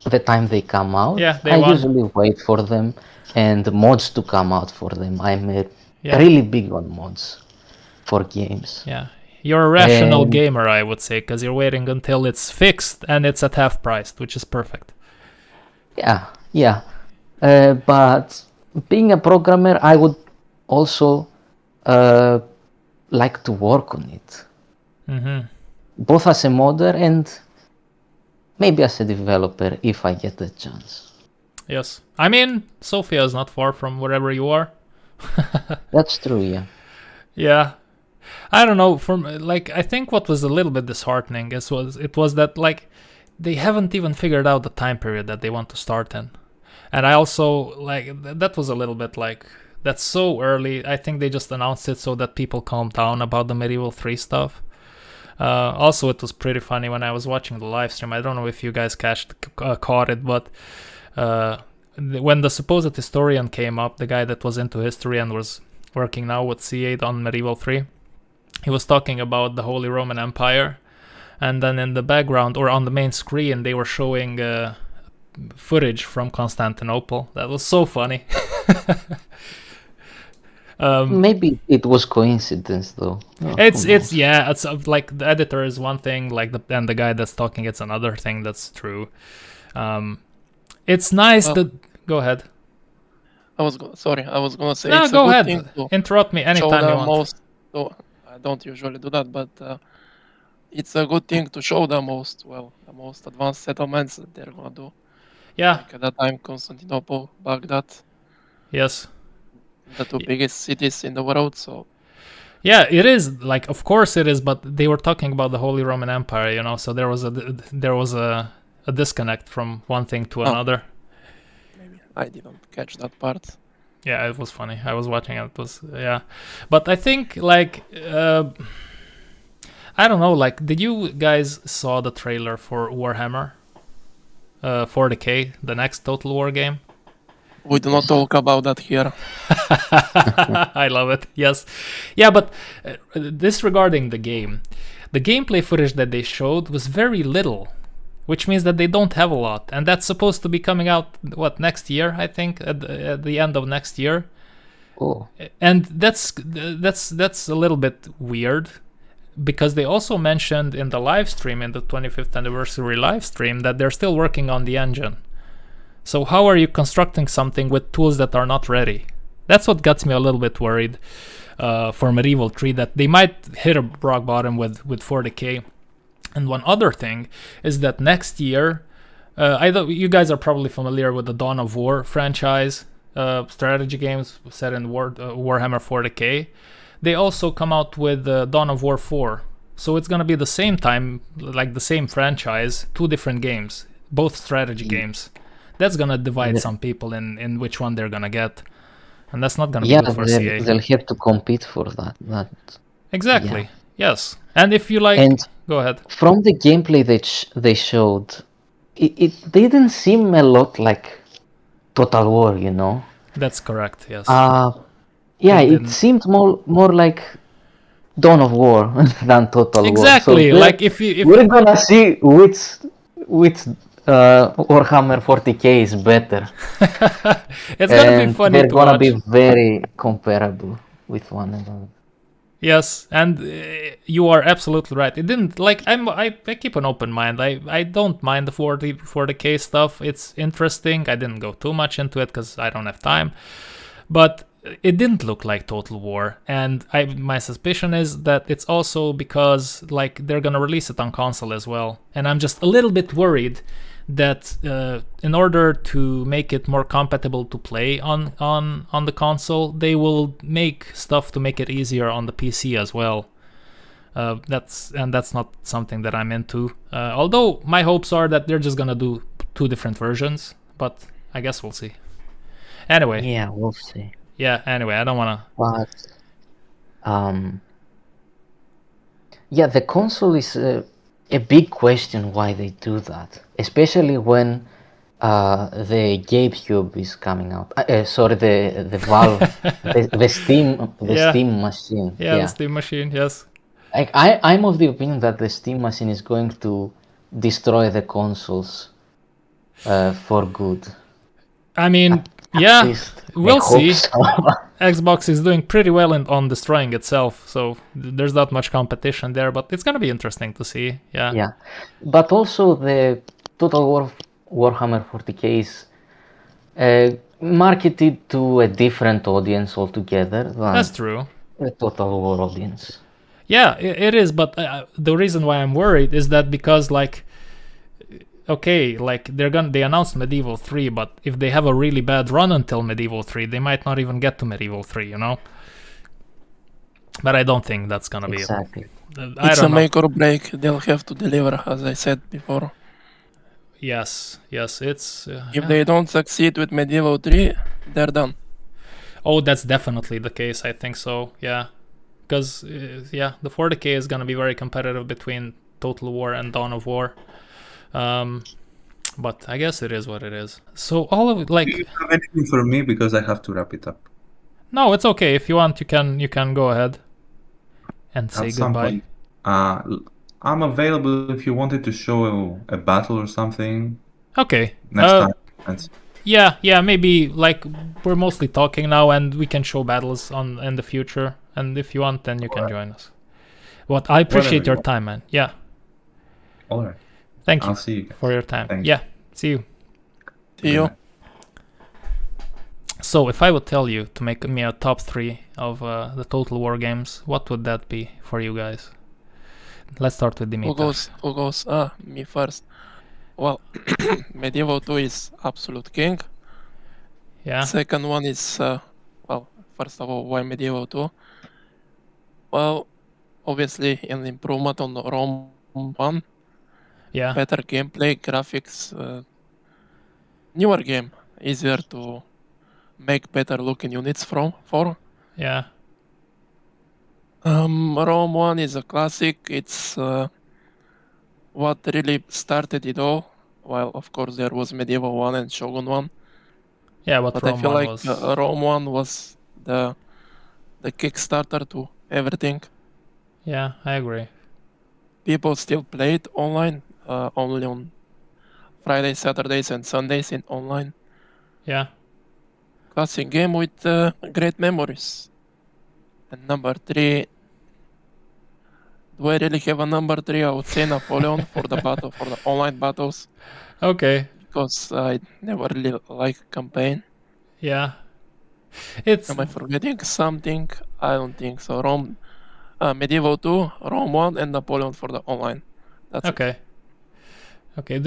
the time they come out. Yeah, I usually wait for them and mods to come out for them. I'm really big on mods for games. Yeah, you're a rational gamer, I would say, because you're waiting until it's fixed and it's at half price, which is perfect. Yeah. But being a programmer, I would also like to work on it. Mm-hmm. Both as a modder and maybe as a developer if I get the chance. Yes. I mean, Sofia is not far from wherever you are. That's true, yeah. Yeah. I don't know, I think what was a little bit disheartening was that like they haven't even figured out the time period that they want to start in. And I also like that was a little bit like that's so early. I think they just announced it so that people calm down about the Medieval 3 stuff. Also, it was pretty funny when I was watching the live stream. I don't know if you guys caught it, but when the supposed historian came up, the guy that was into history and was working now with C8 on Medieval 3, he was talking about the Holy Roman Empire, and then in the background or on the main screen they were showing footage from Constantinople. That was so funny. Maybe it was coincidence though. It's like the editor is one thing, like and the guy that's talking it's another thing. That's true. It's nice that. Go ahead. I was gonna say. No, it's go a good ahead. thing to Interrupt me anytime you want. I don't usually do that, but it's a good thing to show the most advanced settlements that they're gonna do. Yeah. Like at that time, Constantinople, Baghdad. Yes. The two biggest cities in the world, so. Yeah, it is. Like, of course it is, but they were talking about the Holy Roman Empire, so there was a disconnect from one thing to another. Maybe I didn't catch that part. Yeah, it was funny. I was watching it. But I think like I don't know. Like, did you guys saw the trailer for Warhammer 40K, the next Total War game? We do not talk about that here. I love it. Yes. Yeah, but disregarding the game, the gameplay footage that they showed was very little, which means that they don't have a lot, and that's supposed to be coming out next year, I think, at the end of next year. Oh. And that's a little bit weird, because they also mentioned in the live stream, in the 25th anniversary live stream, that they're still working on the engine. So how are you constructing something with tools that are not ready? That's what gets me a little bit worried for Medieval 3, that they might hit a rock bottom with 40k. And one other thing is that next year, you guys are probably familiar with the Dawn of War franchise, strategy games set in Warhammer 40k. They also come out with Dawn of War 4. So it's going to be the same time, like the same franchise, 2 different games, both strategy games. That's going to divide some people in which one they're going to get. And that's not going to be good for CA. They'll have to compete for that. Exactly. Yes. And if you like... Go ahead. From the gameplay they showed, it didn't seem a lot like Total War, you know? That's correct, yes. It seemed more like Dawn of War than Total War. Exactly. So like if we're gonna see which Warhammer 40k is better. It's gonna be funny they're to gonna watch. be very comparable with one another. Yes, and you are absolutely right. It didn't like I keep an open mind. I don't mind the 40k stuff. It's interesting. I didn't go too much into it because I don't have time. But it didn't look like Total War, and my suspicion is that it's also because like they're gonna release it on console as well, and I'm just a little bit worried that in order to make it more compatible to play on the console, they will make stuff to make it easier on the PC as well. That's not something that I'm into. Although my hopes are that they're just gonna do 2 different versions, but I guess we'll see. Anyway. Yeah, we'll see. Yeah, anyway, I don't wanna... But, the console is a big question why they do that. Especially when the GameCube is coming out. The Valve, the Steam machine. Yeah, the Steam machine, yes. Like, I'm of the opinion that the Steam machine is going to destroy the consoles for good. I mean... Yeah, we'll see. So. Xbox is doing pretty well on destroying itself, so there's not much competition there, but it's gonna be interesting to see. Yeah. But also the Total War Warhammer 40k is marketed to a different audience altogether than That's true. The Total War audience. Yeah, it is, but the reason why I'm worried is that because like okay, like they announced Medieval 3, but if they have a really bad run until Medieval 3, they might not even get to Medieval 3, you know? But I don't think that's gonna be exactly. It's a make or break. They'll have to deliver, as I said before. Yes, it's... if they don't succeed with Medieval 3, they're done. Oh, that's definitely the case, I think so, yeah. Because, the 40k is gonna be very competitive between Total War and Dawn of War. But I guess it is what it is. So all of it, like... Do you have anything for me? Because I have to wrap it up. No, it's okay. If you want, you can go ahead and say goodbye. I'm available if you wanted to show a battle or something. Okay. Next time. Yeah, maybe like we're mostly talking now, and we can show battles in the future. And if you want, then you can join us. But I appreciate your time, man. Yeah. All right. Thank you I'll see you for your time. Thanks. Yeah, see you. See you. So if I would tell you to make me a top 3 of the Total War games, what would that be for you guys? Let's start with Dimitar. Who goes? Me first. Well, Medieval 2 is absolute king. Yeah. Second one is, first of all, why Medieval 2? Well, obviously an improvement on Rome 1. Yeah. Better gameplay, graphics, newer game, easier to make better looking units for. Yeah. Rome 1 is a classic. It's what really started it all. While of course there was Medieval 1 and Shogun 1. Yeah, but I Rome feel 1 like was... Rome 1 was the Kickstarter to everything. Yeah, I agree. People still play it online, only on Fridays, Saturdays, and Sundays in online. Yeah. Classic game with great memories. And number 3, do I really have a number 3? I would say Napoleon for the online battles. Okay. Because I never really like campaign. Yeah. It's Am I forgetting something? I don't think so. Medieval 2, Rome 1, and Napoleon for the online. That's it. okay. Okay.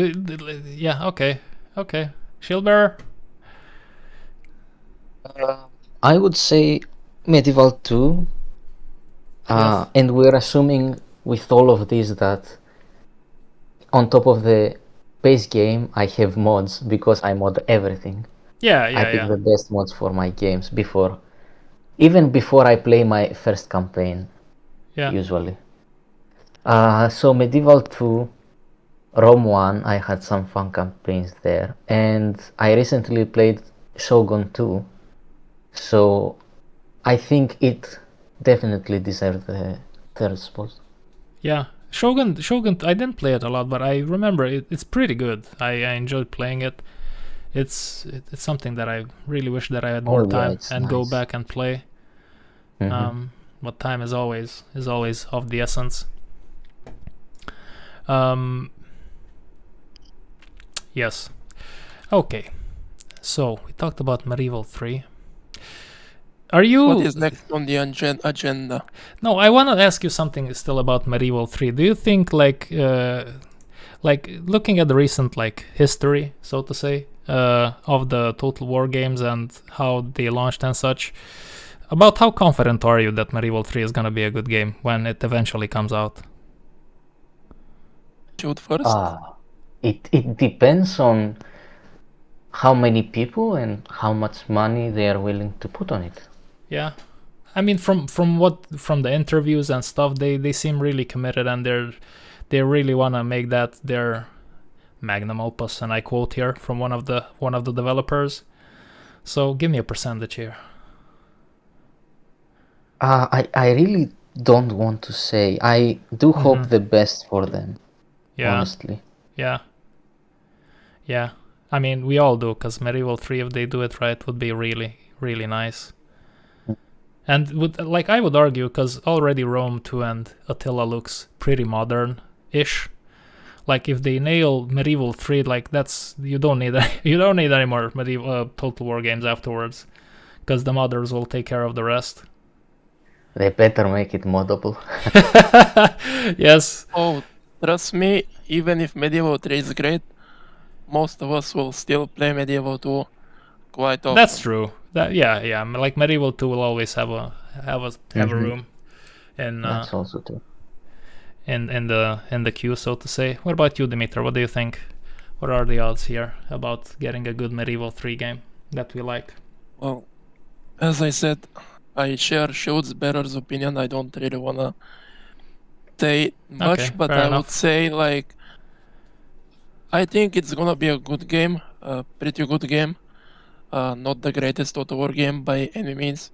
Yeah. Okay. Okay. Shieldbearer. I would say Medieval 2. Yes. And we're assuming with all of this that on top of the base game, I have mods because I mod everything. Yeah. I Yeah. pick Yeah. the best mods for my games even before I play my first campaign, Yeah. usually. So Medieval 2, Rome 1, I had some fun campaigns there, and I recently played Shogun 2, so I think it definitely deserved the third spot. Yeah. Shogun. I didn't play it a lot, but I remember it's pretty good. I enjoyed playing it. It's something that I really wish that I had more Oh, yeah, time it's and go nice. back and play. But time is always of the essence. Yes. Okay. So we talked about Medieval 3. Are you? What is next on the agenda? No, I want to ask you something still about Medieval 3. Do you think like looking at the recent like history, so to say, of the Total War games and how they launched and such, about how confident are you that Medieval 3 is gonna be a good game when it eventually comes out? Shoot first. It depends on how many people and how much money they are willing to put on it. Yeah, I mean from the interviews and stuff, they seem really committed and they really want to make that their magnum opus, and I quote here from one of the developers. So give me a percentage here. I really don't want to say. I do hope the best for them. Yeah. Honestly. Yeah. Yeah. I mean, we all do, because Medieval 3, if they do it right, would be really, really nice. And I would argue, because already Rome 2 and Attila looks pretty modern-ish. Like if they nail Medieval 3, like you don't need any more medieval Total War games afterwards, because the modders will take care of the rest. They better make it moddable. Yes. Oh, trust me, even if Medieval 3 is great, most of us will still play Medieval 2 quite often. That's true. Yeah. Like Medieval 2 will always have a room in That's also true. in the queue, so to say. What about you, Dimitar? What do you think? What are the odds here about getting a good Medieval 3 game that we like? Well, as I said, I share shieldbearer's opinion. I don't really wanna say much, Okay, but fair I enough. would say like I think it's gonna be a good game, a pretty good game. Not the greatest Total War game by any means,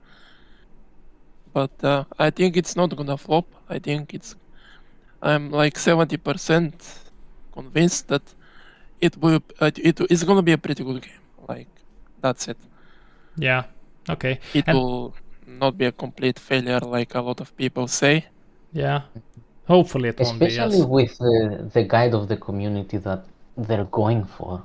but I think it's not gonna flop. I'm like 70% convinced that it is gonna be a pretty good game. Like that's it. Yeah. Okay. It And- will not be a complete failure like a lot of people say. Yeah. Hopefully it won't be. Especially Yes. with the guide of the community that they're going for.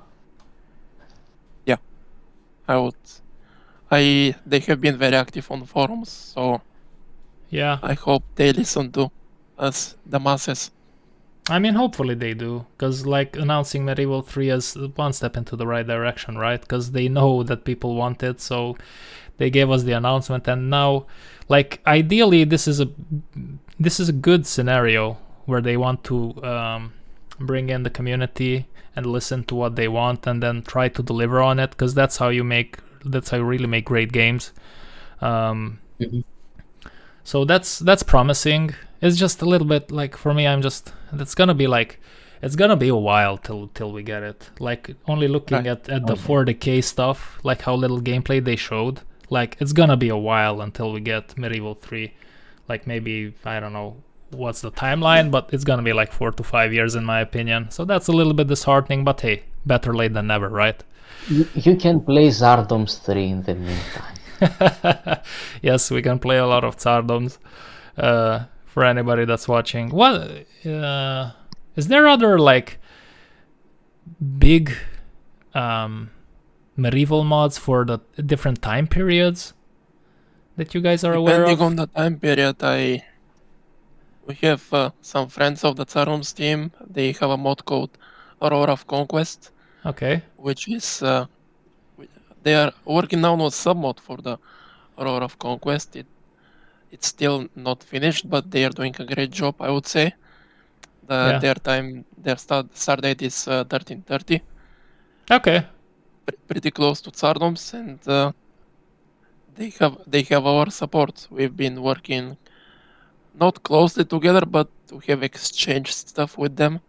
They have been very active on forums, so Yeah. I hope they listen to us, the masses. I mean, hopefully they do, because like announcing Medieval 3 is one step into the right direction, right? Because they know that people want it, so they gave us the announcement, and now, like, ideally, this is a good scenario where they want to bring in the community and listen to what they want, and then try to deliver on it, because that's how you really make great games. So that's promising. It's just a little bit like, for me, it's gonna be a while till we get it. Like, only looking at the 40K stuff, like how little gameplay they showed, like it's gonna be a while until we get Medieval 3. Like, maybe, I don't know what's the timeline, but it's gonna be like 4 to 5 years in my opinion. So that's a little bit disheartening, but hey, better late than never, right? You can play Tsardoms 3 in the meantime. Yes, we can play a lot of Tsardoms. For anybody that's watching, what is there other like big medieval mods for the different time periods that you guys are aware Depending of? on the time period, we have some friends of the Tsardoms team. They have a mod called Aurora of Conquest, Okay. which is they are working now on a submod for the Aurora of Conquest. It's still not finished, but they are doing a great job, I would say. Yeah. Their start date is 1330, Okay. pretty close to Tsardoms, and they have our support. We've been working not closely together, but we have exchanged stuff with them,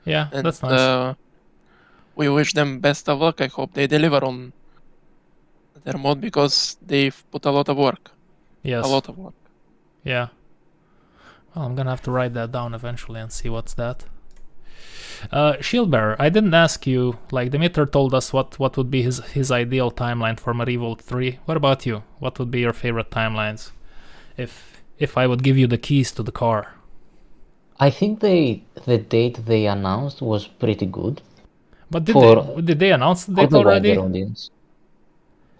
Yeah, and that's nice. we wish them best of luck. I hope they deliver on their mod because they've put a lot of work. Yes. A lot of work. Yeah. Well, I'm gonna have to write that down eventually and see what's that. Shieldbearer, I didn't ask you, like Dimitar told us what would be his ideal timeline for Medieval 3. What about you? What would be your favorite timelines? If I would give you the keys to the car. I think the date they announced was pretty good. But did they announce the for date the already? wider audience.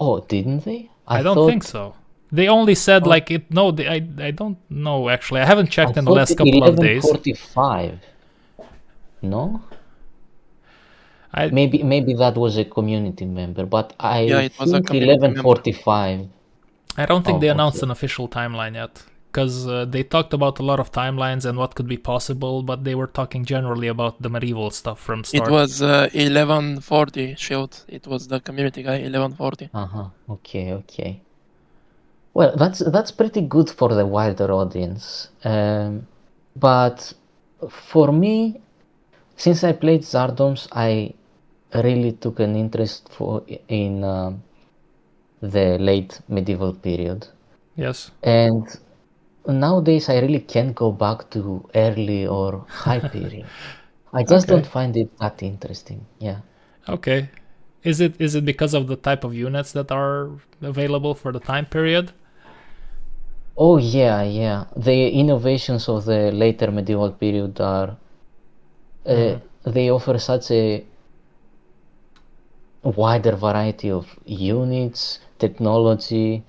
Oh, didn't they? I don't think so. They only said like it. No, I don't know actually. I haven't checked in the last couple of days. 11:45. No. Maybe that was a community member, but I it was a think community member. 11:45. I don't think they announced okay. an official timeline yet, because they talked about a lot of timelines and what could be possible, but they were talking generally about the medieval stuff from start. It was 1140 Shield. It was the community guy 1140. Okay. Well, that's pretty good for the wider audience. But for me, since I played Tsardoms, I really took an interest in the late medieval period. Yes. And nowadays I really can't go back to early or high period. I just don't find it that interesting. Yeah. Okay. Is it because of the type of units that are available for the time period? Oh yeah. The innovations of the later medieval period are they offer such a wider variety of units, technology,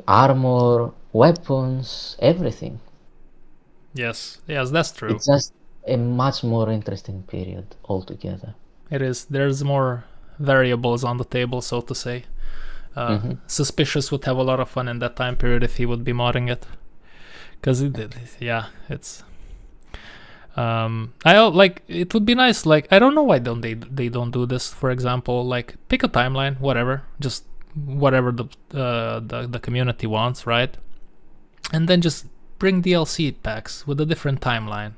armor, weapons, everything. Yes, that's true. It's just a much more interesting period altogether. It is. There's more variables on the table, so to say. Suspicious would have a lot of fun in that time period if he would be modding it, because it's. It would be nice. Like, I don't know why they don't do this. For example, like pick a timeline, whatever, just whatever the community wants, right? And then just bring DLC packs with a different timeline.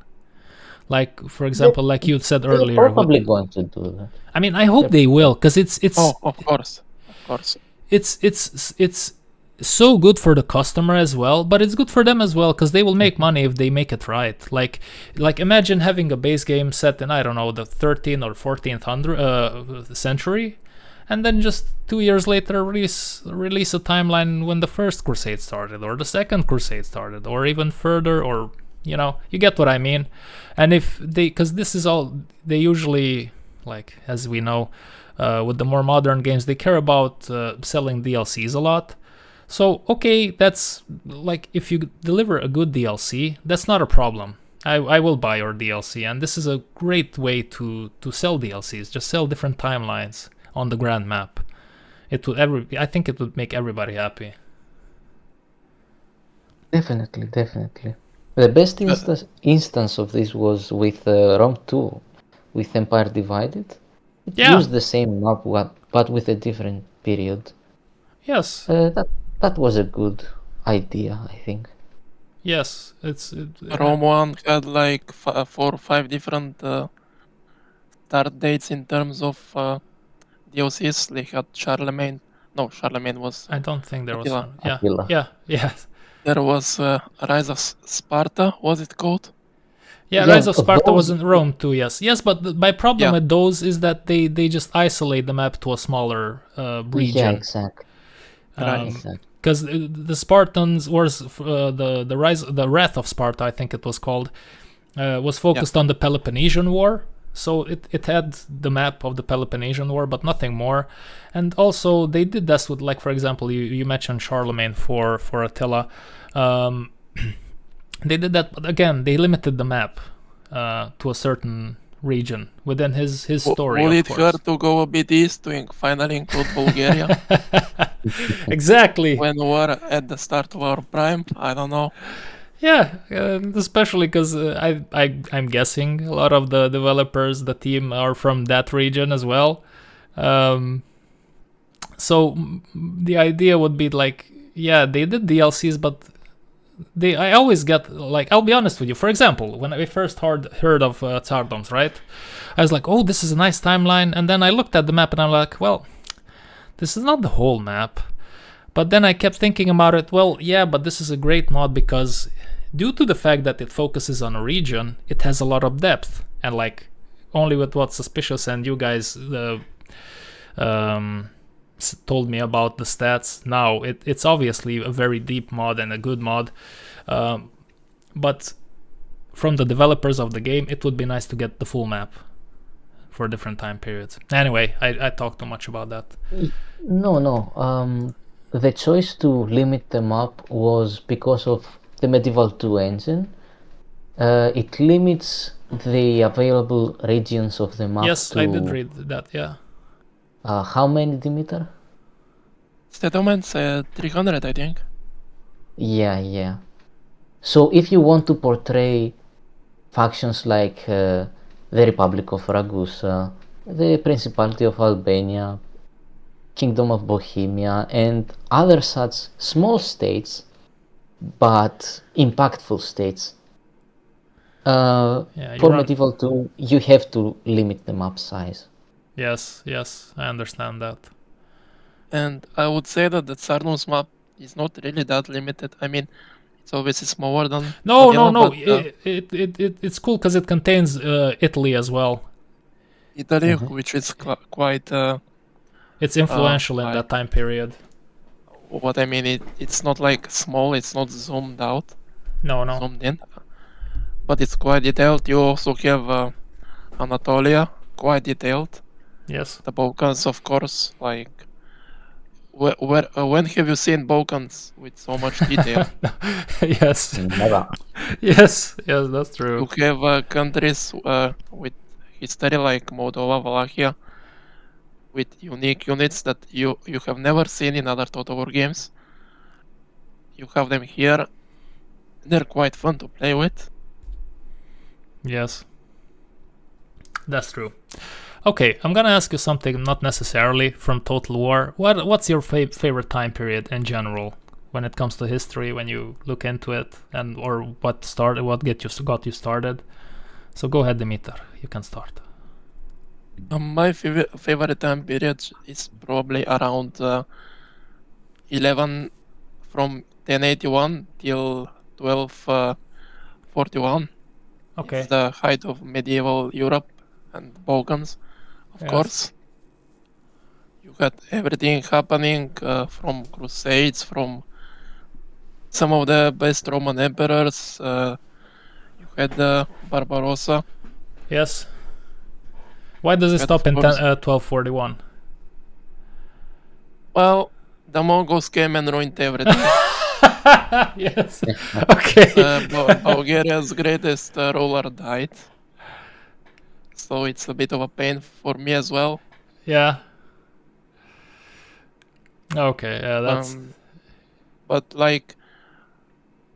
Like, for example, like you said earlier, they're probably going to do that. I mean, I hope they will, because it's. Oh, of course. It's so good for the customer as well, but it's good for them as well, because they will make money if they make it right. Like imagine having a base game set in, I don't know, the 13th or 14th century, and then just 2 years later release a timeline when the first crusade started, or the second crusade started, or even further, or you get what I mean. And if because this is all they usually, like, as we know, with the more modern games, they care about selling DLCs a lot. So, okay, that's like, if you deliver a good DLC, that's not a problem. I will buy your DLC, and this is a great way to sell DLCs. Just sell different timelines on the grand map. I think it would make everybody happy. Definitely. The best instance of this was with Rome 2, with Empire Divided. It used the same map, but with a different period. Yes. That was a good idea, I think. Yes, Rome 1 had like 4 or 5 different start dates in terms of DLCs. They had Charlemagne. No, Charlemagne was. I don't think there Attila. was. Yeah. There was Rise of Sparta. Was it called? Yeah, Rise of Sparta was in Rome too. Yes, but my problem with those is that they just isolate the map to a smaller region. Yeah, exactly. Because the Spartans was the Wrath of Sparta, I think it was called, was focused on the Peloponnesian War. So it had the map of the Peloponnesian War, but nothing more. And also they did this with, like, for example, you mentioned Charlemagne for Attila. They did that, but again, they limited the map to a certain region within his story. Will of it course. hurt to go a bit east to finally include Bulgaria? Exactly. When we were at the start of our prime, I don't know. Yeah, especially because I'm guessing a lot of the developers, the team, are from that region as well. So the idea would be like, yeah, they did DLCs, but I always get, like, I'll be honest with you. For example, when I first heard of Tsardoms, right? I was like, oh, this is a nice timeline. And then I looked at the map and I'm like, well, this is not the whole map. But then I kept thinking about it. Well, yeah, but this is a great mod because due to the fact that it focuses on a region, it has a lot of depth. And like, only with what Suspicious and you guys told me about the stats, now it's obviously a very deep mod and a good mod. But from the developers of the game, it would be nice to get the full map for different time periods. Anyway, I talked too much about that. No. The choice to limit the map was because of the Medieval 2 engine. It limits the available regions of the map. Yes, to, I did read that, yeah. How many, Dimitar? Settlements 300, I think. Yeah. So if you want to portray factions like the Republic of Ragusa, the Principality of Albania, Kingdom of Bohemia, and other such small states, but impactful states, for Medieval 2, you have to limit the map size. Yes, I understand that. And I would say that the Tsardoms map is not really that limited. I mean, it's obviously smaller than No. but, It's cool because it contains Italy as well. Italy, which is quite. It's influential in that time period. What I mean, it's not like small. It's not zoomed out. No. Zoomed in, but it's quite detailed. You also have Anatolia, quite detailed. Yes. The Balkans, of course, like. When have you seen Balkans with so much detail? Yes. Never. Yes, that's true. You have countries with history like Moldova, Wallachia, with unique units that you have never seen in other Total War games. You have them here. They're quite fun to play with. Yes. That's true. Okay, I'm gonna ask you something not necessarily from Total War. What's your favorite time period in general when it comes to history, when you look into it, and or what got you started? So go ahead, Dimitar. You can start. My favorite time period is probably around 11 from 1081 till 1241. Okay. It's the height of medieval Europe and Balkans. Of course, you had everything happening from crusades, from some of the best Roman emperors. You had Barbarossa. Yes. Why does it stop in 1241? Well, the Mongols came and ruined everything. Yes. Okay. Bulgaria's greatest ruler died. So it's a bit of a pain for me as well. Yeah. Okay, yeah, that's... but like,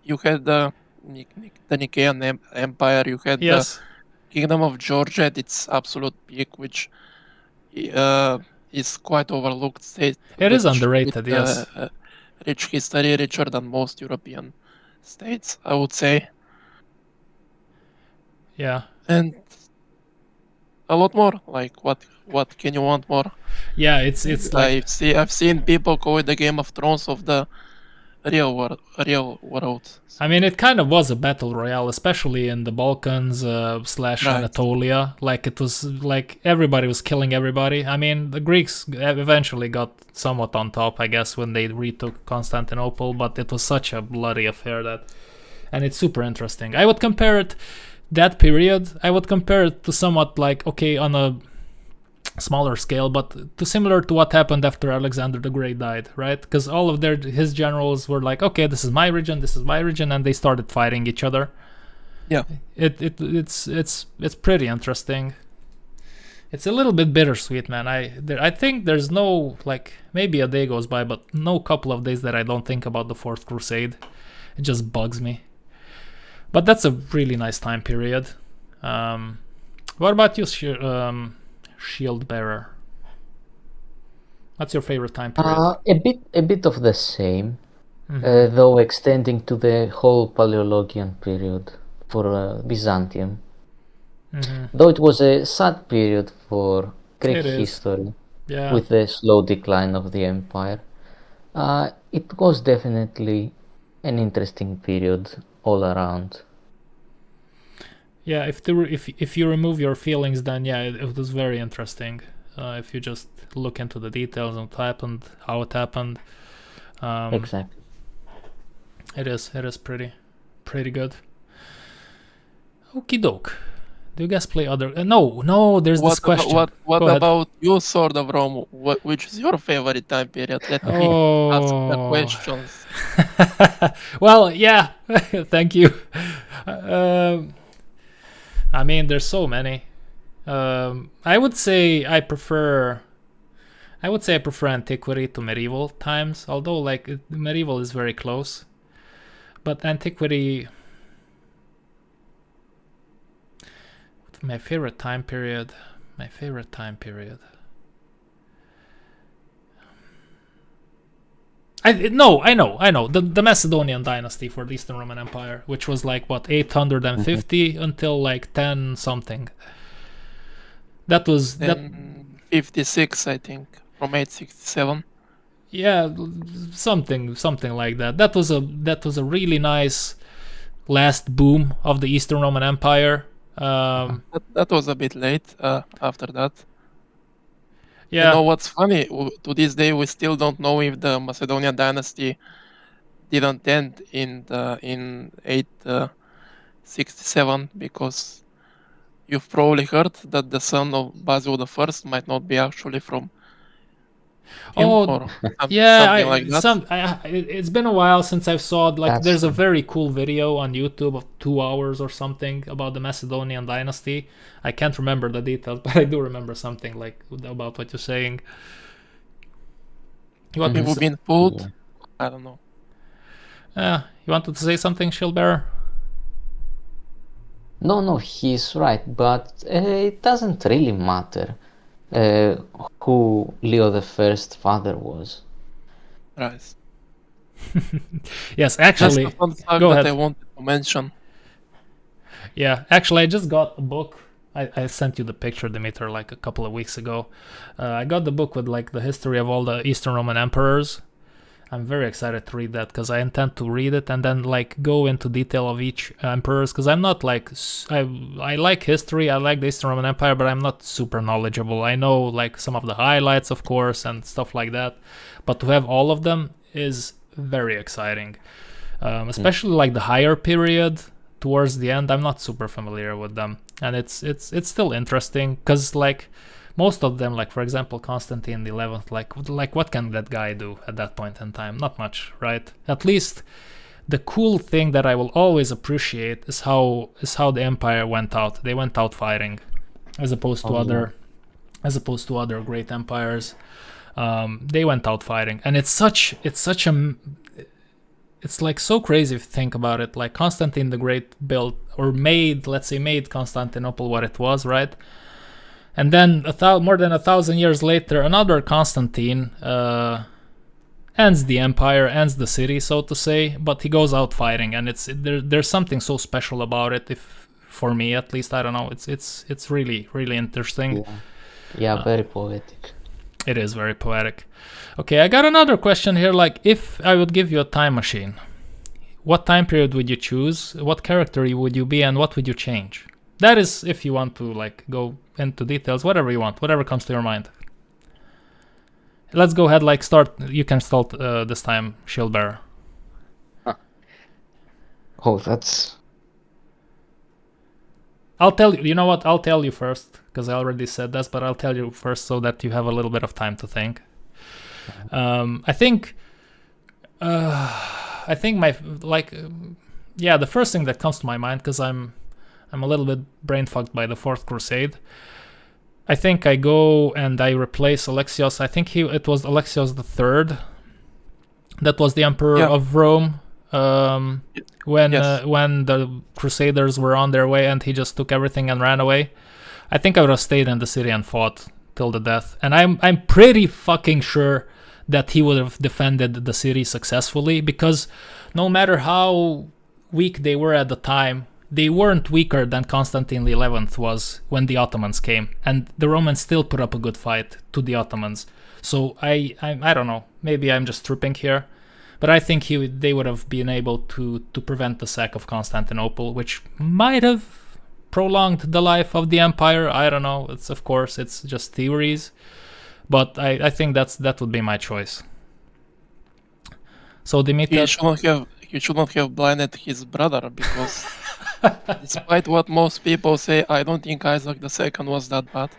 you had the Nicaean Empire, you had the Kingdom of Georgia at its absolute peak, which is quite overlooked state. It is underrated, yes. Rich history, richer than most European states, I would say. Yeah. And a lot more. Like, what can you want more? Yeah, it's like... I've seen people call it the Game of Thrones of the real world. I mean, it kind of was a battle royale, especially in the Balkans / Anatolia. Like, it was like everybody was killing everybody. I mean, the Greeks eventually got somewhat on top, I guess, when they retook Constantinople, but it was such a bloody affair and it's super interesting. I would compare it that period, I would compare it to somewhat like, okay, on a smaller scale, but to similar to what happened after Alexander the Great died, right? Because all of his generals were like, okay, this is my region, and they started fighting each other. Yeah. It's pretty interesting. It's a little bit bittersweet, man. I think there's no, like, maybe a day goes by, but no couple of days that I don't think about the Fourth Crusade. It just bugs me. But that's a really nice time period. What about you, Shield Bearer? What's your favorite time period? A bit of the same, though extending to the whole Paleologian period for Byzantium. Though it was a sad period for Greek history, with the slow decline of the empire, it was definitely an interesting period all around. Yeah, if you remove your feelings, then yeah, it was very interesting. If you just look into the details of what happened, how it happened, Exactly. it is pretty good. Okie doke. Do you guys play other? No. There's this question. What Go ahead. about your Sword of Rome? Which is your favorite time period? Let me ask the questions. Well, yeah. Thank you. I mean, there's so many. I would say I prefer antiquity to medieval times. Although, like, medieval is very close, but antiquity. My favorite time period. I know. The Macedonian dynasty for the Eastern Roman Empire, which was like what 850 until like 10 something. That was that 56, I think, from 867. Yeah, something like that. That was a really nice last boom of the Eastern Roman Empire. That was a bit late after that. Yeah. You know what's funny? To this day, we still don't know if the Macedonian dynasty didn't end in 867, because you've probably heard that the son of Basil I might not be actually from him, or something like that. It's been a while since I've saw That's there's a true. very cool video on YouTube of 2 hours or something about the Macedonian dynasty. I can't remember the details, but I do remember something like about what you're saying. You want People to being fooled? I don't know. you wanted to say something, Shieldbearer? No, he's right, but it doesn't really matter who Leo the First father was. Right. Yes, That's actually, the fun fact go that ahead. I wanted to mention. Yeah, actually, I just got a book. I sent you the picture, Dimitar, like a couple of weeks ago. I got the book with like the history of all the Eastern Roman emperors. I'm very excited to read that because I intend to read it and then like go into detail of each emperors, because I'm not like I like history, I like the Eastern Roman Empire, but I'm not super knowledgeable. I know like some of the highlights, of course, and stuff like that, but to have all of them is very exciting, especially like the higher period towards the end. I'm not super familiar with them, and it's still interesting because like most of them, like for example Constantine the 11th, like what can that guy do at that point in time? Not much, right? At least the cool thing that I will always appreciate is how the empire went out. They went out fighting, as opposed to other great empires. They went out fighting, and it's like so crazy if you think about it. Like Constantine the Great built or made Constantinople what it was, right? And then more than 1,000 years later, another Constantine ends the empire, ends the city, so to say, but he goes out fighting, and there's something so special about it. If for me, at least, I don't know. It's really interesting. Yeah, very poetic. It is very poetic. Okay, I got another question here. Like, if I would give you a time machine, what time period would you choose? What character would you be, and what would you change? That is, if you want to like go into details, whatever you want, whatever comes to your mind. Let's go ahead, like start. You can start this time, Shieldbearer. Oh, that's I'll tell you. You know what? I'll tell you first because I already said this, but I'll tell you first so that you have a little bit of time to think. I think my the first thing that comes to my mind, because I'm a little bit brain fucked by the Fourth Crusade. I think I go and I replace Alexios. I think it was Alexios III. That was the Emperor of Rome. When the Crusaders were on their way and he just took everything and ran away. I think I would have stayed in the city and fought till the death. And I'm pretty fucking sure that he would have defended the city successfully, because no matter how weak they were at the time, they weren't weaker than Constantine XI was when the Ottomans came, and the Romans still put up a good fight to the Ottomans. So I don't know, maybe I'm just tripping here, but I think they would have been able to prevent the sack of Constantinople, which might have prolonged the life of the empire. I don't know. It's just theories, but I think that would be my choice. So Dimitar, you shouldn't have blinded his brother, because despite what most people say, I don't think Isaac II was that bad.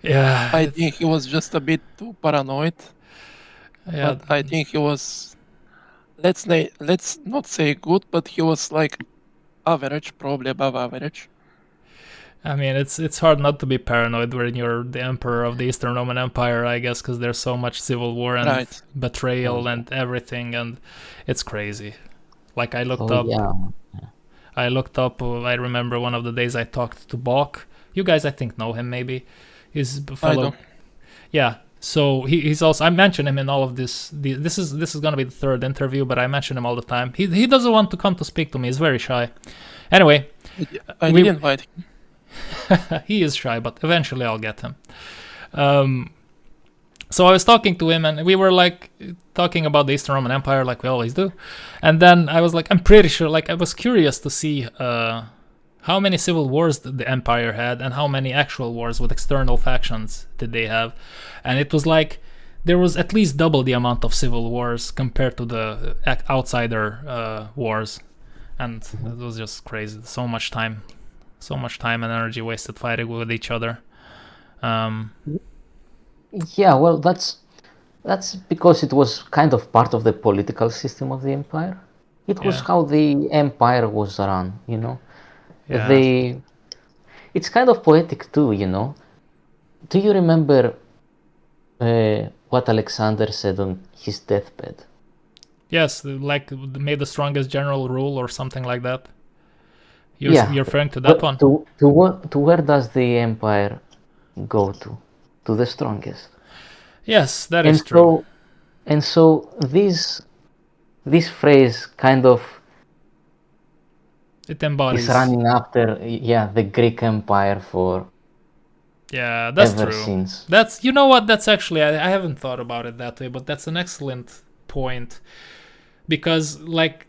Yeah, I think he was just a bit too paranoid. Yeah, but I think he was, let's not say good, but he was like average, probably above average. I mean, it's hard not to be paranoid when you're the emperor of the Eastern Roman Empire, I guess, because there's so much civil war and betrayal and everything, and it's crazy. Like I looked up. I remember one of the days I talked to Bok. You guys, I think, know him maybe. He's a fellow. Yeah. So he's also. I mention him in all of this. This is gonna be the third interview, but I mention him all the time. He doesn't want to come to speak to me. He's very shy. Anyway, I did invite him. He is shy, but eventually I'll get him. So I was talking to him, and we were like talking about the Eastern Roman Empire, like we always do. And then I was like, I'm pretty sure, like I was curious to see how many civil wars the empire had and how many actual wars with external factions did they have. And it was like there was at least double the amount of civil wars compared to the outsider wars. And it was just crazy. So much time and energy wasted fighting with each other. Yeah, well, that's because it was kind of part of the political system of the empire. It was how the empire was run, you know. Yeah. It's kind of poetic too, you know. Do you remember what Alexander said on his deathbed? Yes, like may the strongest general rule or something like that. You're referring to that one? To where does the empire go to? To the strongest. Yes, that is true. And so this phrase kind of it embodies is running after the Greek Empire for that's ever true. Since. That's that's actually I haven't thought about it that way, but that's an excellent point, because like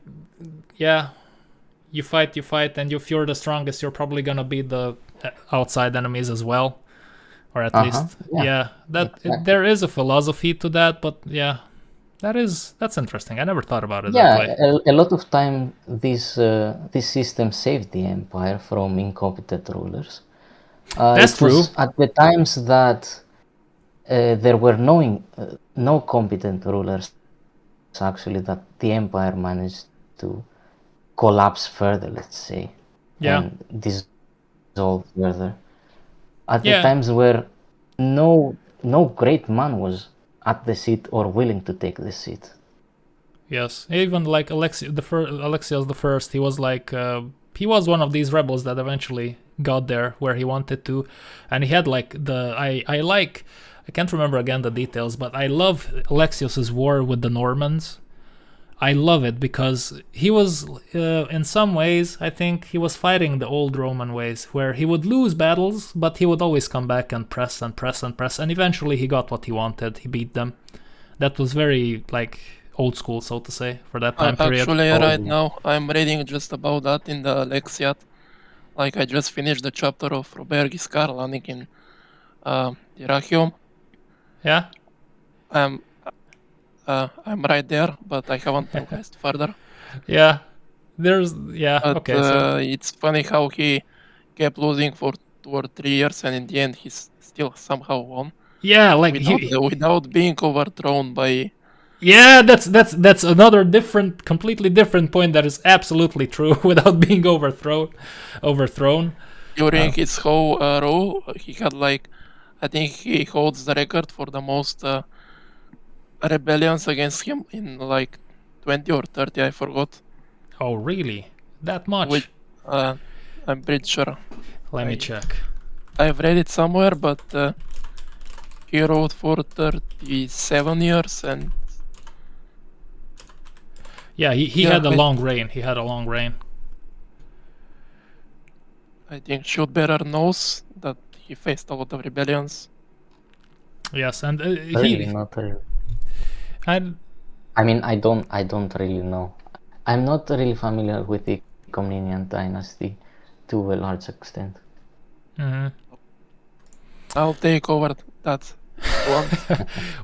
you fight and if you're the strongest, you're probably gonna beat the outside enemies as well, or at least there is a philosophy to that, but that's interesting. I never thought about it that way. A lot of time this system saved the empire from incompetent rulers. That's true. At the times that there were no competent rulers, actually, that the empire managed to collapse further, let's say, and dissolve further. At the times where no great man was at the seat or willing to take the seat. Yes, even like Alexios I, he was like he was one of these rebels that eventually got there where he wanted to, and he had like I can't remember again the details, but I love Alexios's war with the Normans. I love it because he was, in some ways, I think he was fighting the old Roman ways, where he would lose battles, but he would always come back and press, and eventually he got what he wanted. He beat them. That was very, like, old school, so to say, for that time period. Actually, right now, I'm reading just about that in the Lexiat. Like, I just finished the chapter of Robert Guiscard landing in Dyrrhachium. Yeah? I'm right there, but I haven't progressed further. Yeah, But, okay. So it's funny how he kept losing for 2 or 3 years, and in the end, he's still somehow won Yeah, like without being overthrown by. yeah, that's another completely different point that is absolutely true. Without being overthrown. During his whole rule, he had like, I think he holds the record for the most rebellions against him in like 20 or 30, I forgot. Oh, really? That much? Which I'm pretty sure. Let me check. I've read it somewhere, but he ruled for 37 years, and Yeah, he Yeah, had a I- long reign. He had a long reign. I think Shieldbearer knows that he faced a lot of rebellions. Yes, and Really, not really. I mean, I don't really know. I'm not really familiar with the Comnenian dynasty to a large extent. Mhm. I'll take over that one.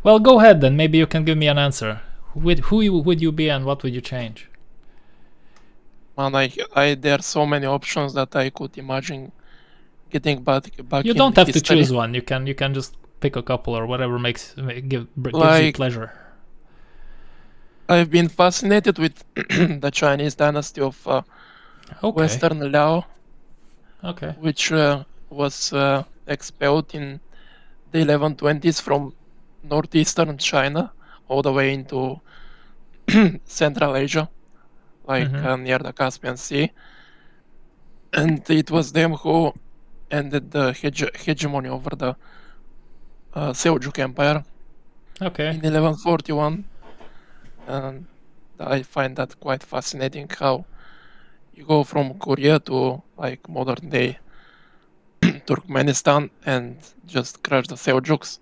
Well, go ahead then. Maybe you can give me an answer. Would you be and what would you change? Man, there are so many options that I could imagine getting back You in don't have to history. choose one. You can just pick a couple or whatever gives you Like- pleasure. I've been fascinated with the Chinese dynasty of Okay. Western Liao, Okay. which was expelled in the 1120s from northeastern China all the way into Central Asia, like near the Caspian Sea. And it was them who ended the hegemony over the Seljuk Empire Okay. in 1141. And I find that quite fascinating how you go from Korea to like modern day Turkmenistan and just crush the Seljuks.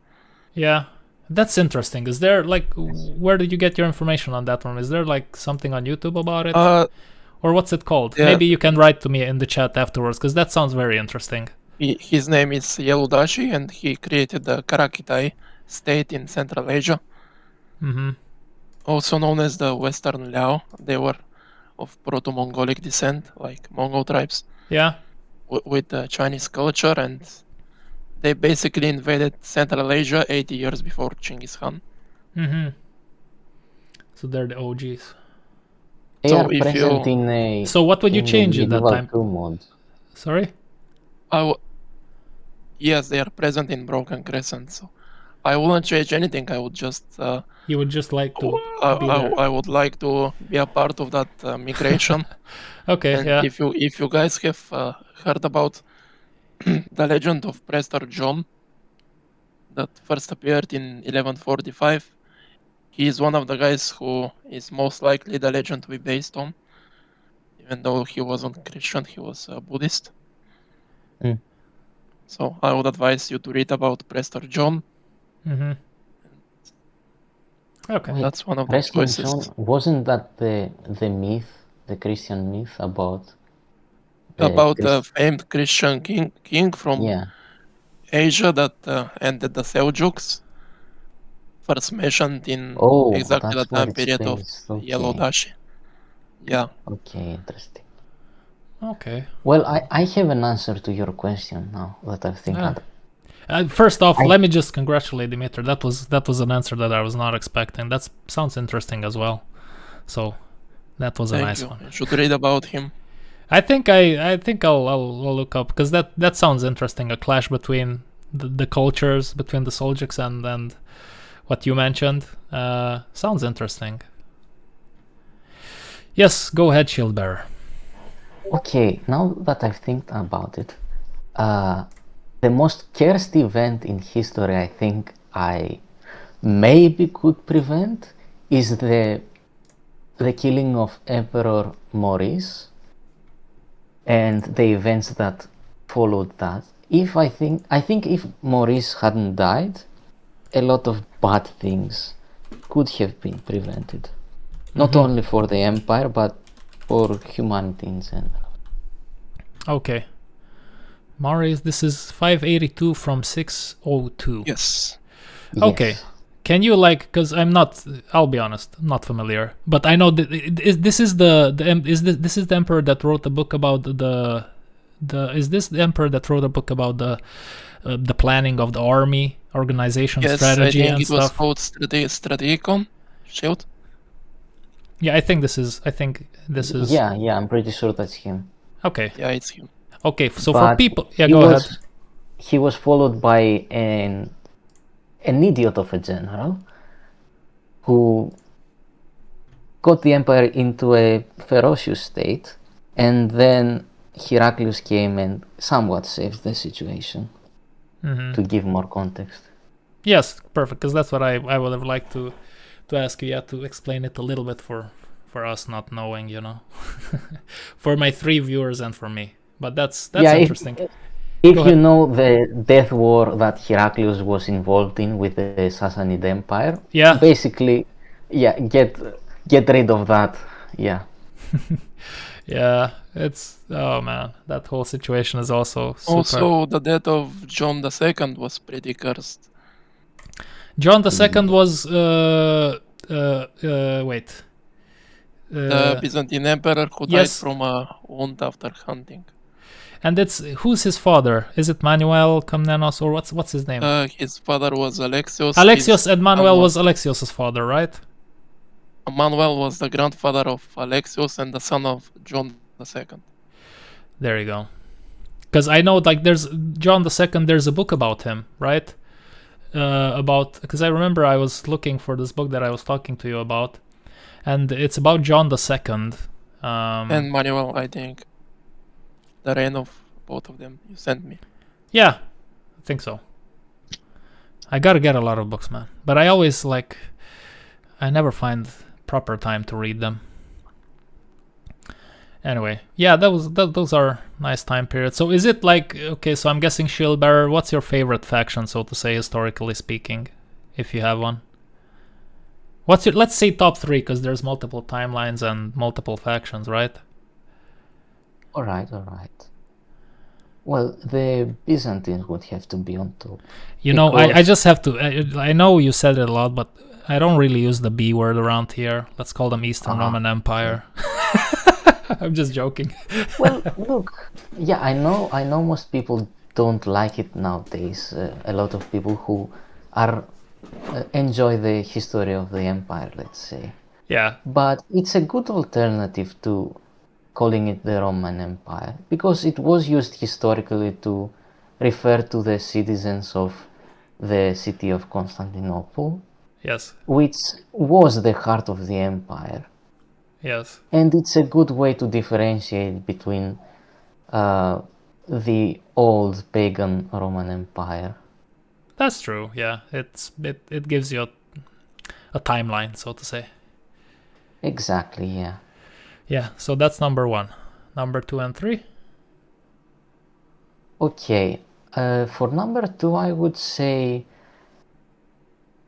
Yeah. That's interesting. Is there like where did you get your information on that one? Is there like something on YouTube about it? Or what's it called? yeah. Maybe you can write to me in the chat afterwards because that sounds very interesting. His name is Yeludashi, and he created the Karakitai state in Central Asia, Mm-hmm. also known as the Western Liao. They were of Proto-Mongolic descent, like Mongol tribes, Yeah. with Chinese culture, and they basically invaded Central Asia 80 years before Genghis Khan. Mm-hmm. So they're the OGs. They So are if present you- in a. So what would you in a change in that medieval time? 2 mod. Sorry? Yes, they are present in Broken Crescent. So I wouldn't change anything. I would just You would just like to be there. I would like to be a part of that migration. Okay, And yeah. if you guys have heard about the legend of Prester John that first appeared in 1145, he is one of the guys who is most likely the legend to be based on. Even though he wasn't Christian, he was a Buddhist. Mm. So I would advise you to read about Prester John. Mm-hmm. Okay. Wait, That's one of the Preston choices. John, wasn't that the myth, the Christian myth about About the Christ- famed Christian king from yeah. Asia that ended the Seljuks, first mentioned in Oh, exactly the that's where time it's period of based. Okay. Yeludashi. Yeah, Okay, interesting. Okay. Well, I have an answer to your question now that I think. Ah. First off, I- let me just congratulate Dimitar. That was an answer that I was not expecting. That sounds interesting as well. So that was a thank nice you. one. You should read about him. I think I'll look up because that sounds interesting. A clash between the cultures, between the Seljuks and what you mentioned. Sounds interesting. Yes, go ahead, Shieldbearer. Okay, now that I think about it, the most cursed event in history I think I maybe could prevent is the killing of Emperor Maurice and the events that followed that. I think if Maurice hadn't died, a lot of bad things could have been prevented. Not only for the Empire, but for humanity in general. Okay. Maurice, this is 582 from 602. Yes. Okay. Yes. Can you because I'll be honest, not familiar, but I know that this is the emperor that wrote the book about is this the emperor that wrote a book about the planning of the army, organization, strategy, I think and it was stuff? called Strategicon Shield. Yeah, I think this is. Yeah, I'm pretty sure that's him. Okay. Yeah, it's him. Okay. So for But people, he go ahead. He was followed by an idiot of a general who got the empire into a ferocious state, and then Heraclius came and somewhat saved the situation. To give more context. Yes, perfect. Because that's what I would have liked to ask you. Yeah, to explain it a little bit for us not knowing, for my 3 viewers and for me. But that's interesting. If you know the death war that Heraclius was involved in with the Sassanid Empire, basically, get rid of that. Yeah. Yeah, it's man, that whole situation is also super. Also, the death of John II was pretty cursed. John II was wait. The Byzantine emperor who died from a wound after hunting. And who's his father? Is it Manuel Komnenos or what's his name? His father was Alexios. Alexios, and Manuel was Alexios' father, right? Manuel was the grandfather of Alexios and the son of John II. There you go. Because I know, like, there's John II. There's a book about him, right? Because I remember I was looking for this book that I was talking to you about, and it's about John II. And Manuel, I think. The reign of both of them you sent me. Yeah, I think so. I gotta get a lot of books, man. But I always I never find proper time to read them. Anyway, yeah, those are nice time periods. So is it okay, so I'm guessing Shieldbearer, what's your favorite faction, so to say, historically speaking, if you have one? Let's say top 3, because there's multiple timelines and multiple factions, right? Alright. Well, the Byzantines would have to be on top. I just have to, I know you said it a lot, but I don't really use the B word around here. Let's call them Eastern Roman Empire. I'm just joking. Well, look, yeah, I know most people don't like it nowadays. A lot of people who enjoy the history of the empire, let's say. Yeah. But it's a good alternative to calling it the Roman Empire, because it was used historically to refer to the citizens of the city of Constantinople. Yes. Which was the heart of the empire. Yes. And it's a good way to differentiate between the old pagan Roman Empire. That's true, yeah. It gives you a timeline, so to say. Exactly, yeah. Yeah, so that's number 1. Number 2 and 3? Okay, for number 2 I would say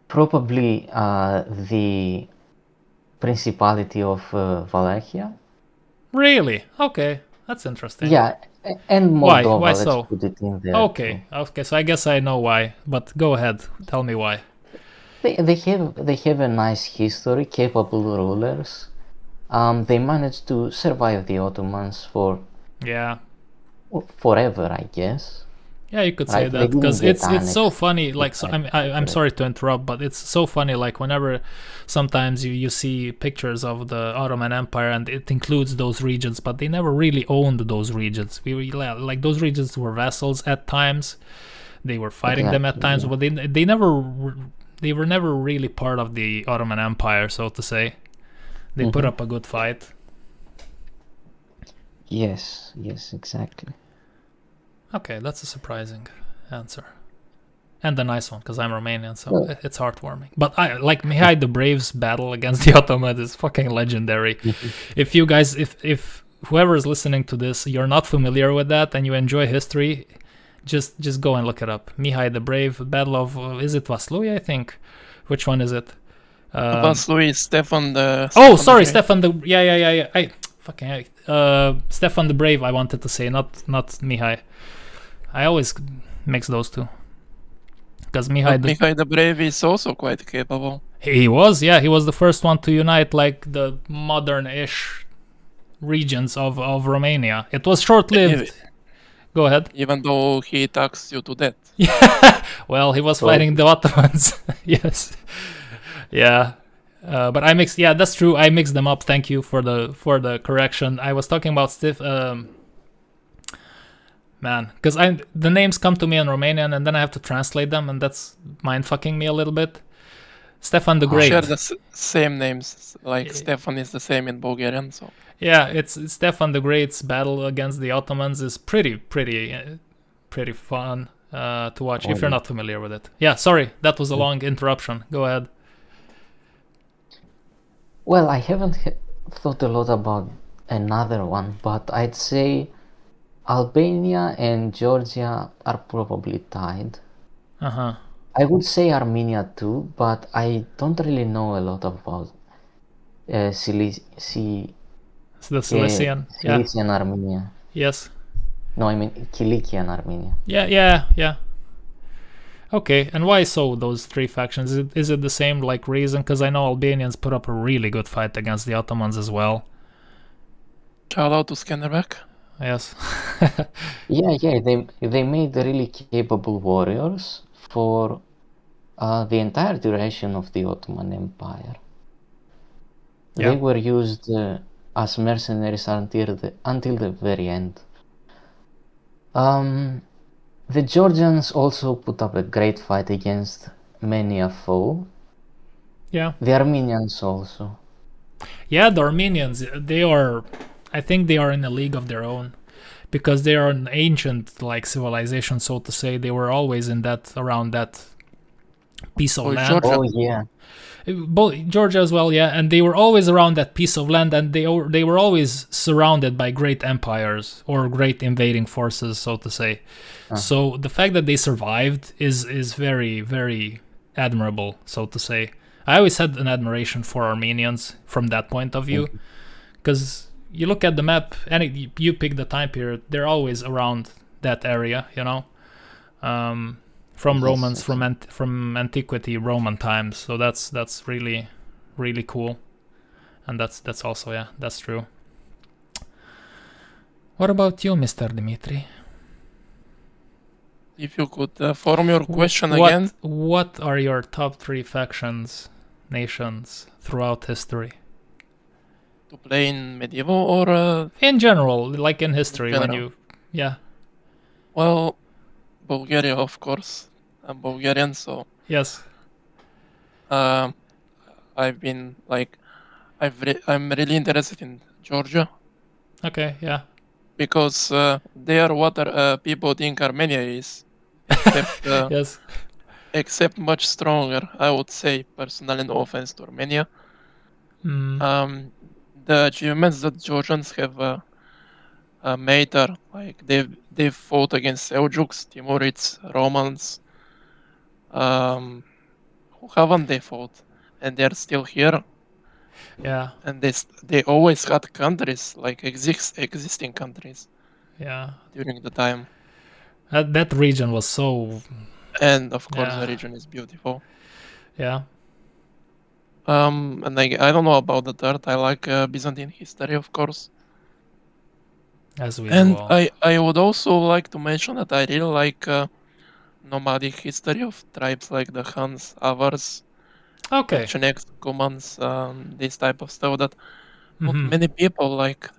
probably the Principality of Wallachia. Really? Okay, that's interesting. Yeah, and Moldova, Why let's so? put it in there. Okay, so I guess I know why, but go ahead, tell me why. They have a nice history, capable rulers. They managed to survive the Ottomans for forever, I guess. Yeah, you could say that, because it's so funny. I'm sorry to interrupt, but it's so funny. Like, whenever sometimes you see pictures of the Ottoman Empire and it includes those regions, but they never really owned those regions. Those regions were vassals at times. They were fighting them at times, but they were never really part of the Ottoman Empire, so to say. They put up a good fight. Yes, exactly. Okay, that's a surprising answer. And a nice one, because I'm Romanian, so it's heartwarming. But Mihai the Brave's battle against the Ottomans is fucking legendary. If you guys, if whoever is listening to this, you're not familiar with that and you enjoy history, just go and look it up. Mihai the Brave, Battle of, is it Vaslui, I think? Which one is it? Vaslui, Stefan the... Stefan the... Yeah. Stefan the Brave, I wanted to say, not Mihai. I always mix those two. Because Mihai the Brave is also quite capable. He was the first one to unite the modern-ish regions of Romania. It was short-lived. Go ahead. even though he attacks you to death. Well, he was So- fighting the Ottomans. Yes. Yeah. But I mixed. Yeah, that's true. I mixed them up. Thank you for the correction. I was talking about man, because the names come to me in Romanian and then I have to translate them, and that's mind fucking me a little bit. Stefan the Great. Share the same names. Like Stefan is the same in Bulgarian. So Yeah, it's Stefan the Great's battle against the Ottomans is pretty fun to watch if you're not familiar with it. Yeah, sorry, that was a long interruption. Go ahead. Well, I haven't thought a lot about another one, but I'd say Albania and Georgia are probably tied. Uh-huh. I would say Armenia too, but I don't really know a lot about It's the Cilician. Yeah. Cilician Armenia. Yes. No, I mean Kilikian Armenia. Yeah. Okay, and why so those three factions? Is it the same like reason? Because I know Albanians put up a really good fight against the Ottomans as well. shout out to Skanderbeg. Yes. Yeah, they made really capable warriors for the entire duration of the Ottoman Empire. Yeah. They were used as mercenaries until the very end. The Georgians also put up a great fight against many a foe. Yeah. The Armenians also. Yeah, the Armenians, I think they are in a league of their own, because they are an ancient like civilization, so to say. They were always around that piece of land. Georgia. Oh yeah. Both Georgia as well, yeah, and they were always around that piece of land, and they were always surrounded by great empires or great invading forces, so to say. So the fact that they survived is very, very admirable, so to say. I always had an admiration for Armenians from that point of view, because you look at the map and you pick the time period, they're always around that area, you know. From Yes, Romans, from antiquity, Roman times. So that's really, really cool, and that's also, yeah, that's true. What about you, Mr. Dimitri? If you could form your question again. What are your top 3 factions, nations throughout history? To play in medieval or In general, like in history, when general. you, yeah, well, Bulgaria, of course. I'm Bulgarian, so yes, I've been like I'm really interested in Georgia okay, yeah, because they are what people think Armenia is, except yes, except much stronger. I would say personally, no offense to Armenia. The achievements that Georgians have made are like they've fought against Seljuks, Timurids, Romans. Who haven't they fought? And they're still here. yeah, And they always had countries, like existing countries yeah. during the time. That region was so, And of course, Yeah. the region is beautiful. yeah, And I don't know about the third. I like Byzantine history, of course. as we And do all. I would also like to mention that I really like nomadic history of tribes like the Huns, Avars, Okay. Cheneks, Cumans, this type of stuff that not Mhm. many people like.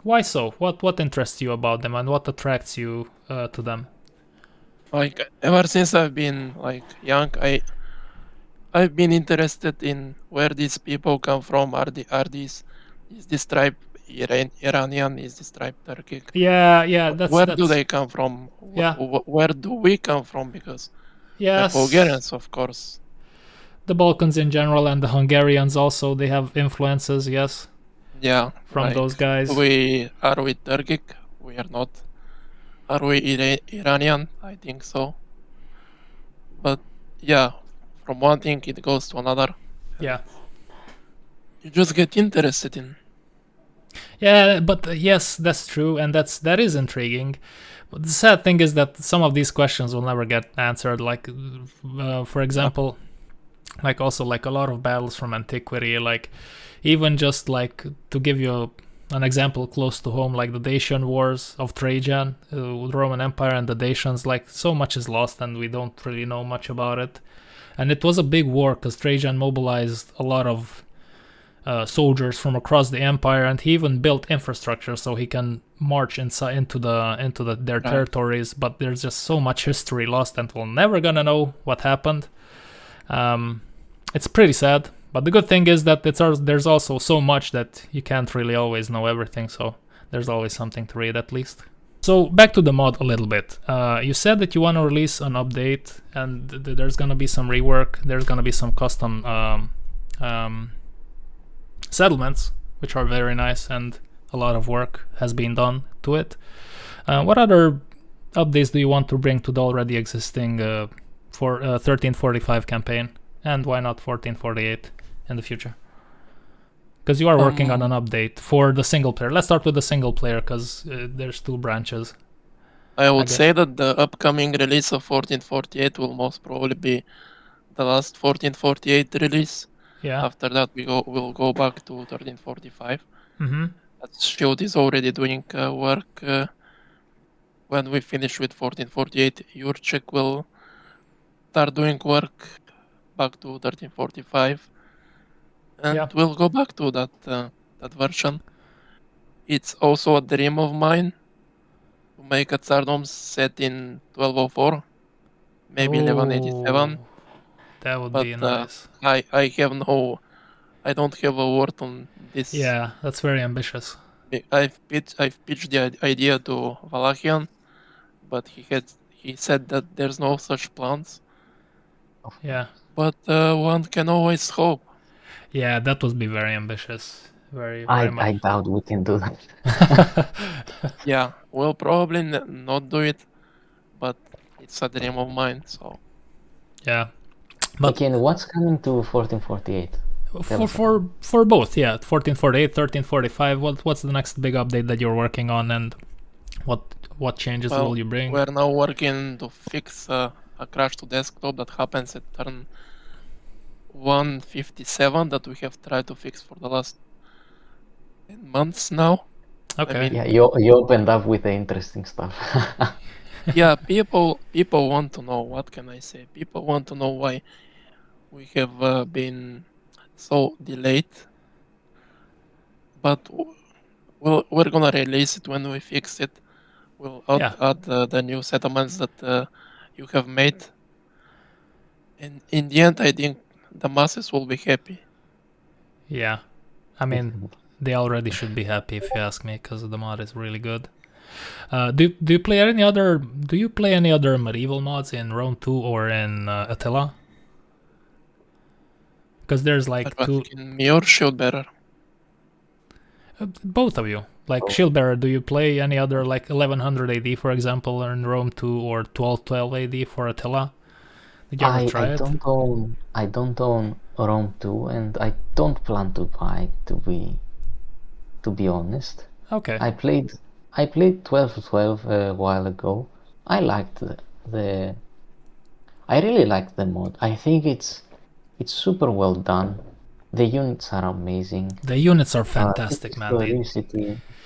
Why so? What interests you about them, and what attracts you to them? Like ever since I've been like young, I've been interested in where these people come from. Is this tribe Iranian? Is this tribe Turkic? Yeah, that's Where do they come from? Yeah. Where do we come from? Because Yes, the Bulgarians, of course. the Balkans in general and the Hungarians also, they have influences, yes, Yeah. from like, those guys. Are we Turkic? We are not. Are we Iranian? I think so. But yeah, from one thing it goes to another. Yeah. You just get interested in. Yeah, but yes, that's true, and that is intriguing. But the sad thing is that some of these questions will never get answered. Like, for example, like also like a lot of battles from antiquity. Like, even just like to give you an example close to home, like the Dacian Wars of Trajan, the Roman Empire and the Dacians. Like, so much is lost and we don't really know much about it. And it was a big war because Trajan mobilized a lot of soldiers from across the empire, and he even built infrastructure so he can march into their territories. But there's just so much history lost, and we're never gonna know what happened. It's pretty sad, but the good thing is that there's also so much that you can't really always know everything, so there's always something to read at least. So back to the mod a little bit. You said that you want to release an update, and there's gonna be some rework, there's gonna be some custom settlements, which are very nice, and a lot of work has been done to it. What other updates do you want to bring to the already existing 1345 campaign, and why not 1448 in the future? Because you are working on an update for the single player. Let's start with the single player, because there's two branches. I would say that the upcoming release of 1448 will most probably be the last 1448 release. Yeah. After that, we'll go back to 1345. Mm-hmm. Shield is already doing work. When we finish with 1448, Yurchek will start doing work back to 1345, and we'll go back to that version. It's also a dream of mine to make a Tsardoms set in 1204, maybe 1187. That would be nice. I don't have a word on this. Yeah, that's very ambitious. I've pitched the idea to Valachian, but he said that there's no such plans. Yeah. But one can always hope. Yeah, that would be very ambitious. Very I much. doubt we can do that. Yeah, we'll probably not do it, but it's a dream of mine, so. Yeah. But again, what's coming to 1448? For both, yeah, 1448, 1345. What's the next big update that you're working on, and what changes will you bring? We're now working to fix a crash to desktop that happens at turn 157 that we have tried to fix for the last 10 months now. Okay. I mean, yeah, you opened up with the interesting stuff. Yeah, people want to know. What can I say? People want to know why we have been so delayed. But we're gonna release it when we fix it. We'll add the new settlements that you have made. And in the end, I think the masses will be happy. Yeah, I mean, they already should be happy if you ask me, because the mod is really good. Do you play any other medieval mods in Rome 2 or in Attila? Because there's like two. In me or shieldbearer? Both of you. Like shieldbearer, do you play any other, like 1100 AD for example in Rome 2, or 1212 AD for Attila? Did you ever try it? I don't own Rome 2, and I don't plan to buy it, to be honest. Okay. I played 1212 a while ago. I liked I really liked the mod. I think it's super well done. The units are amazing. The units are fantastic, man.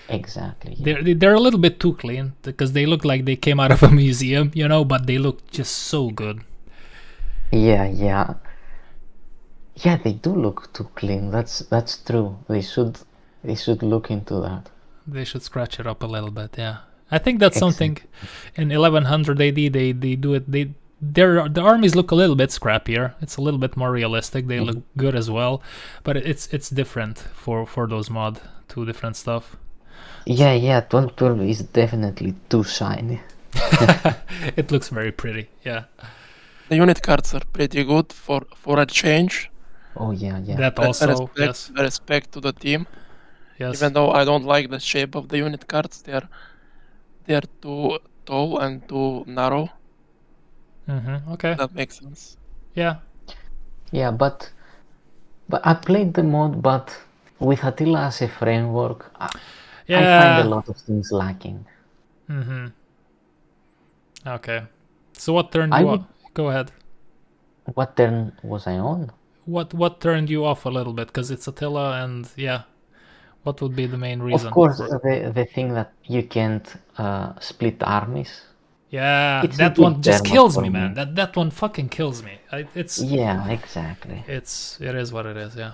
Exactly. They're a little bit too clean, because they look like they came out of a museum, but they look just so good. Yeah, they do look too clean. That's true. They should look into that. They should scratch it up a little bit. Yeah, I think that's something. In 1100 AD, they do it. The armies look a little bit scrappier. It's a little bit more realistic. They look good as well, but it's different for those mod. Two different stuff. Yeah, 1212 is definitely too shiny. It looks very pretty. Yeah. The unit cards are pretty good for a change. Oh yeah. That also, yes. Respect to the team. Yes. Even though I don't like the shape of the unit cards, they're too tall and too narrow. Okay. That makes sense. Yeah. Yeah, but I played the mod, but with Attila as a framework, I find a lot of things lacking. Okay. So what turned you off? Go ahead. What turn was I on? What turned you off a little bit? Because it's Attila, and yeah. What would be the main reason? Of course, for- the thing that you can't split armies. Yeah, It's a that big one just turn-off kills for me, me. man. That one fucking kills me. Yeah, exactly. It is what it is. Yeah.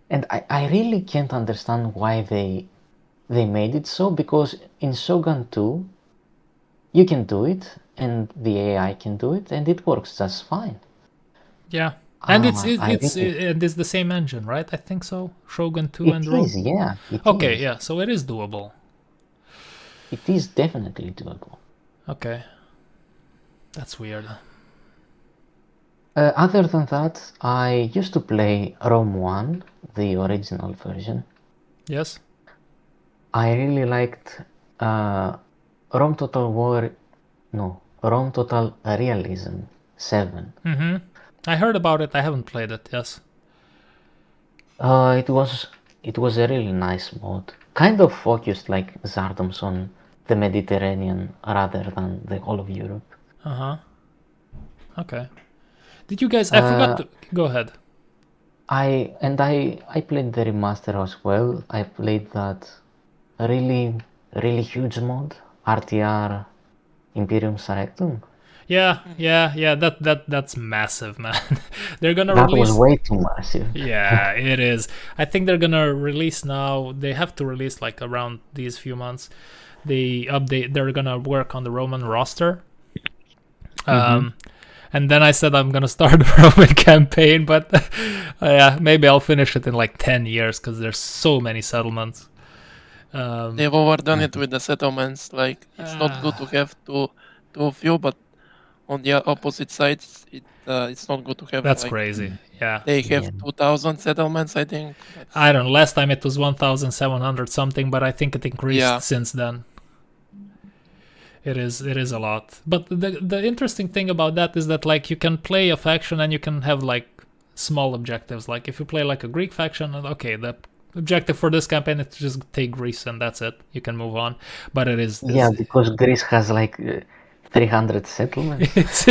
And I really can't understand why they made it so, because in Shogun 2 you can do it and the AI can do it and it works just fine. Yeah. And I really- it's the same engine, right? I think so. Shogun 2 It and Rogue. is, yeah. It Okay, is. yeah. So it is doable. It is definitely doable. Okay. That's weird. Other than that, I used to play Rome 1, the original version. Yes. I really liked Rome Total Realism 7. Mm-hmm. I heard about it. I haven't played it. Yes. It was a really nice mod. Kind of focused like Tsardoms on the Mediterranean rather than the whole of Europe. Uh-huh. Okay. Did you guys... I forgot to... Go ahead. I played the remaster as well. I played that really huge mod, RTR Imperium Sanctum. Yeah. That's massive, man. They're gonna That release... was way too massive. Yeah, it is. I think they're gonna release now. They have to release like around these few months. They're gonna work on the Roman roster. And then I said I'm gonna start the Roman campaign, but yeah, maybe I'll finish it in like 10 years because there's so many settlements. They've overdone it with the settlements. Like, it's not good to have too few, but on the opposite sides, it's not good to have. That's like, crazy. Yeah. They have Yeah. 2,000 settlements, I think. I don't know. Last time it was 1,700 something, but I think it increased since then. It is a lot. But the interesting thing about that is that like you can play a faction and you can have like small objectives. Like if you play like a Greek faction, okay, the objective for this campaign is to just take Greece and that's it. You can move on. But Yeah, because Greece has like 300 settlements.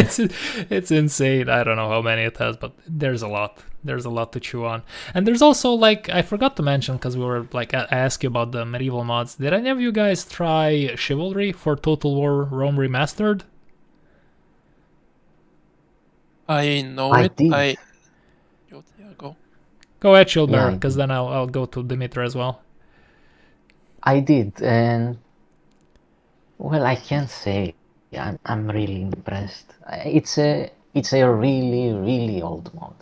it's insane. I don't know how many it has, but there's a lot. There's a lot to chew on. And there's also like, I forgot to mention because we were like, I asked you about the medieval mods. Did any of you guys try Chivalry for Total War Rome Remastered? I know I it. did. Yeah, go. Go ahead, Shieldbearer, Yeah, I because then I'll go to Dimitar as well. I did, and well, I can't say I'm really impressed. It's a really old mod,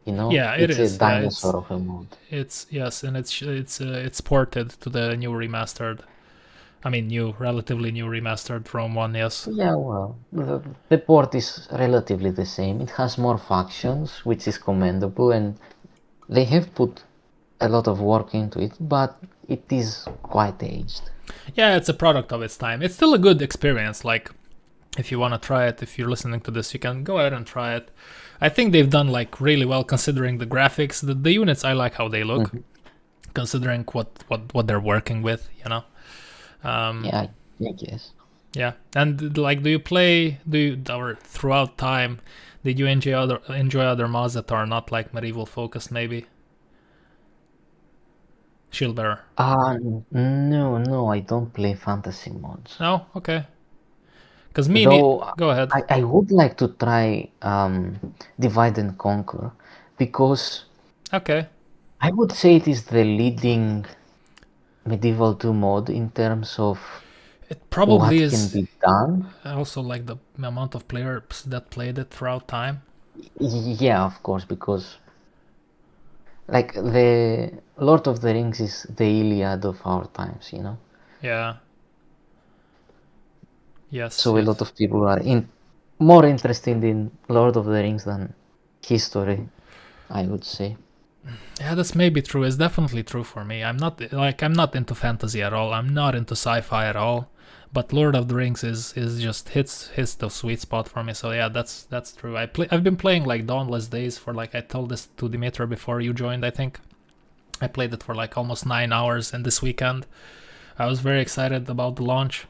you know. Yeah, it it's is. a dinosaur of a mod. It's yes, and it's ported to the new remastered. I mean, relatively new remastered Rome 1. Yes. Yeah, well, the port is relatively the same. It has more factions, which is commendable, and they have put a lot of work into it, but it is quite aged. Yeah, it's a product of its time. It's still a good experience. Like, if you want to try it, if you're listening to this, you can go ahead and try it. I think they've done like really well considering the graphics. The units, I like how they look, considering what they're working with. You know. Yeah, I guess. Yeah, and like, or throughout time, did you enjoy other mods that are not like medieval focused, maybe? Shieldbearer. No, I don't play fantasy mods. No, okay. Because Though go ahead. I would like to try Divide and Conquer, because Okay. I would say it is the leading medieval 2 mod in terms of It probably what is can be done. also like the amount of players that played it throughout time. Yeah, of course, because like the Lord of the Rings is the Iliad of our times, you know. Yeah. Yes. So a yes. lot of people are more interested in Lord of the Rings than history, I would say. Yeah, that's maybe true. It's definitely true for me. I'm not into fantasy at all. I'm not into sci-fi at all. But Lord of the Rings is just hits the sweet spot for me. So yeah, that's true. I've been playing like Dauntless Days for like, I told this to Dimitar before you joined, I think. I played it for like almost 9 hours in this weekend. I was very excited about the launch,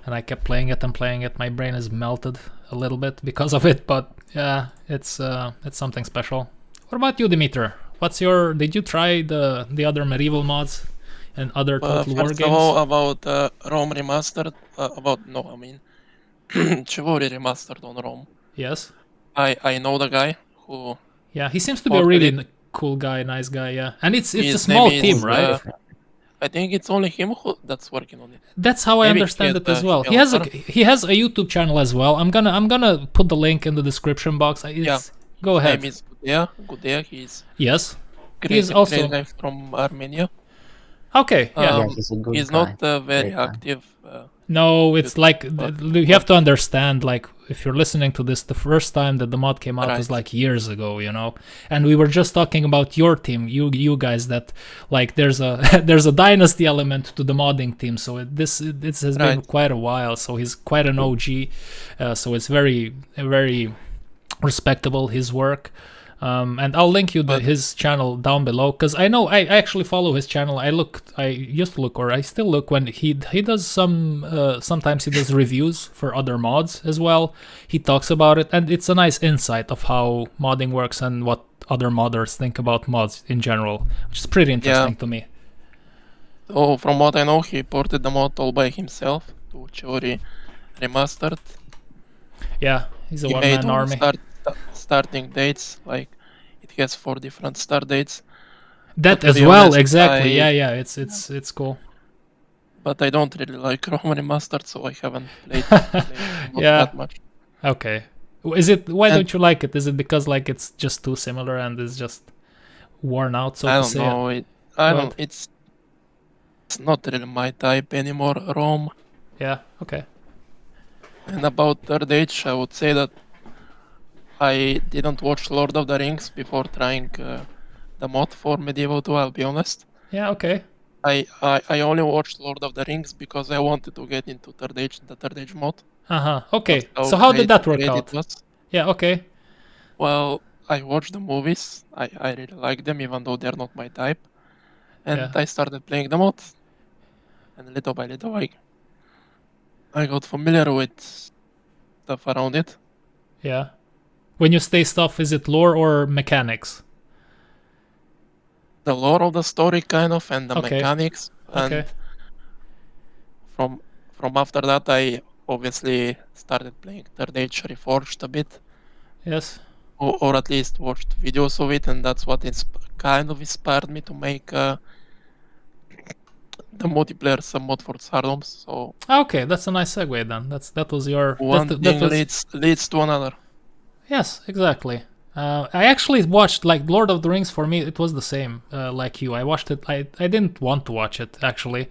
and I kept playing it and playing it. My brain is melted a little bit because of it, but yeah, it's something special. What about you, Dimitar? What's your? Did you try the other medieval mods and other Total War First games? of all, about Rome Remastered, Chivalry Remastered on Rome. Yes. I know the guy who. Yeah, he seems to be a ported really it. cool guy, nice guy. Yeah, and it's a His small name team, is, right? I think it's only him that's working on it. That's how I Maybe he understand had it as a well. developer. He has a YouTube channel as well. I'm gonna put the link in the description box. Go His ahead. name is Gudea. He's Yes. great, also- great guy from Armenia. Okay. Yeah. Yeah, he's a good He's guy. not very Great guy. active. No, it's Good. like But- you have to understand. Like, if you're listening to this, the first time that the mod came out was Right. like years ago, you know. And we were just talking about your team, you guys. That like there's a there's a dynasty element to the modding team. So this has been Right. quite a while. So he's quite an OG. So it's very respectable, his work. And I'll link you his channel down below, because I know I actually follow his channel. I used to look, or I still look, when he does sometimes he does reviews for other mods as well. He talks about it, and it's a nice insight of how modding works and what other modders think about mods in general, which is pretty interesting to me. So from what I know, he ported the mod all by himself to Chivalry Remastered. Yeah, he's a He one-man made all army. starting dates, like it has 4 different start dates. That but to as be well, honest, exactly. I- Yeah, it's cool. But I don't really like Rome Remastered, so I haven't played, not Yeah. that much. Okay. Is it? Why And- don't you like it? Is it because like it's just too similar and it's just worn out, so I to don't say? know. It's not really my type anymore, Rome. Yeah. Okay. And about Third Age, I would say that I didn't watch Lord of the Rings before trying the mod for Medieval 2, I'll be honest. Yeah. Okay. I only watched Lord of the Rings because I wanted to get into the Third Age mod. Okay. That's So how did great- that work great out? it was. Yeah. Okay. Well, I watched the movies. I really like them, even though they're not my type. And Yeah. I started playing the mod. And little by little, I got familiar with stuff around it. Yeah. When you say stuff, is it lore or mechanics? The lore of the story, kind of, and the Okay. mechanics. And Okay. from after that, I obviously started playing Third Age Reforged a bit. Yes. Or at least watched videos of it, and that's what kind of inspired me to make the multiplayer submod for Tsardoms. So Okay, that's a nice segue then. That was your one that thing was- leads to another. Yes, exactly. I actually watched, like, Lord of the Rings. For me, it was the same, like you. I watched it. I didn't want to watch it, actually.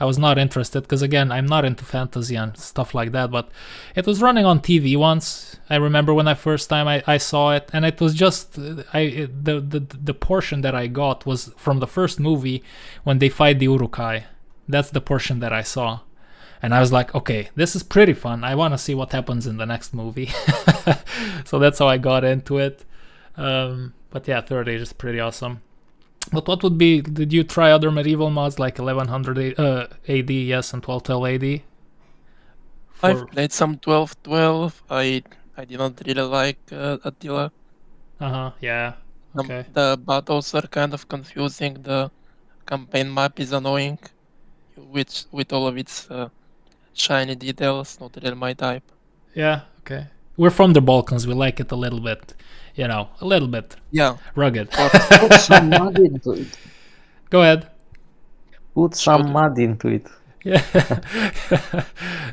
I was not interested, because, again, I'm not into fantasy and stuff like that, but it was running on TV once. I remember when first time I saw it, and it was just, the portion that I got was from the first movie when they fight the Uruk-hai. That's the portion that I saw. And I was like, okay, this is pretty fun. I want to see what happens in the next movie. So that's how I got into it. But yeah, Third Age is pretty awesome. But what would be, did you try other medieval mods like 1100 AD, yes, and 1212 AD? I've played some 1212. I didn't really like Attila. Yeah, okay. The battles are kind of confusing. The campaign map is annoying, with all of its shiny details. Not really my type. Yeah, okay. We're from the Balkans, we like it a little bit, a little bit Yeah, rugged. Put some mud into it. Go ahead. Put some mud into it. Yeah.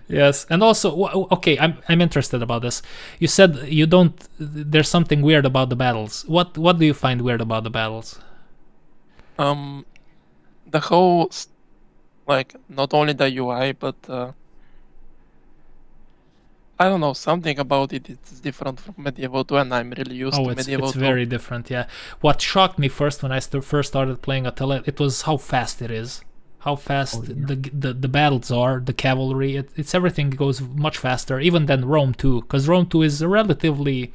Yes, and also, okay, I'm interested about this. You said you don't. There's something weird about the battles. What do you find weird about the battles? the whole not only the UI, but I don't know, something about it is different from Medieval 2, and I'm really used to Medieval 2. Very different. Yeah. What shocked me first when I first started playing Attila, it was how fast it is. How fast the battles are, the cavalry. It's everything goes much faster, even than Rome 2, because Rome 2 is relatively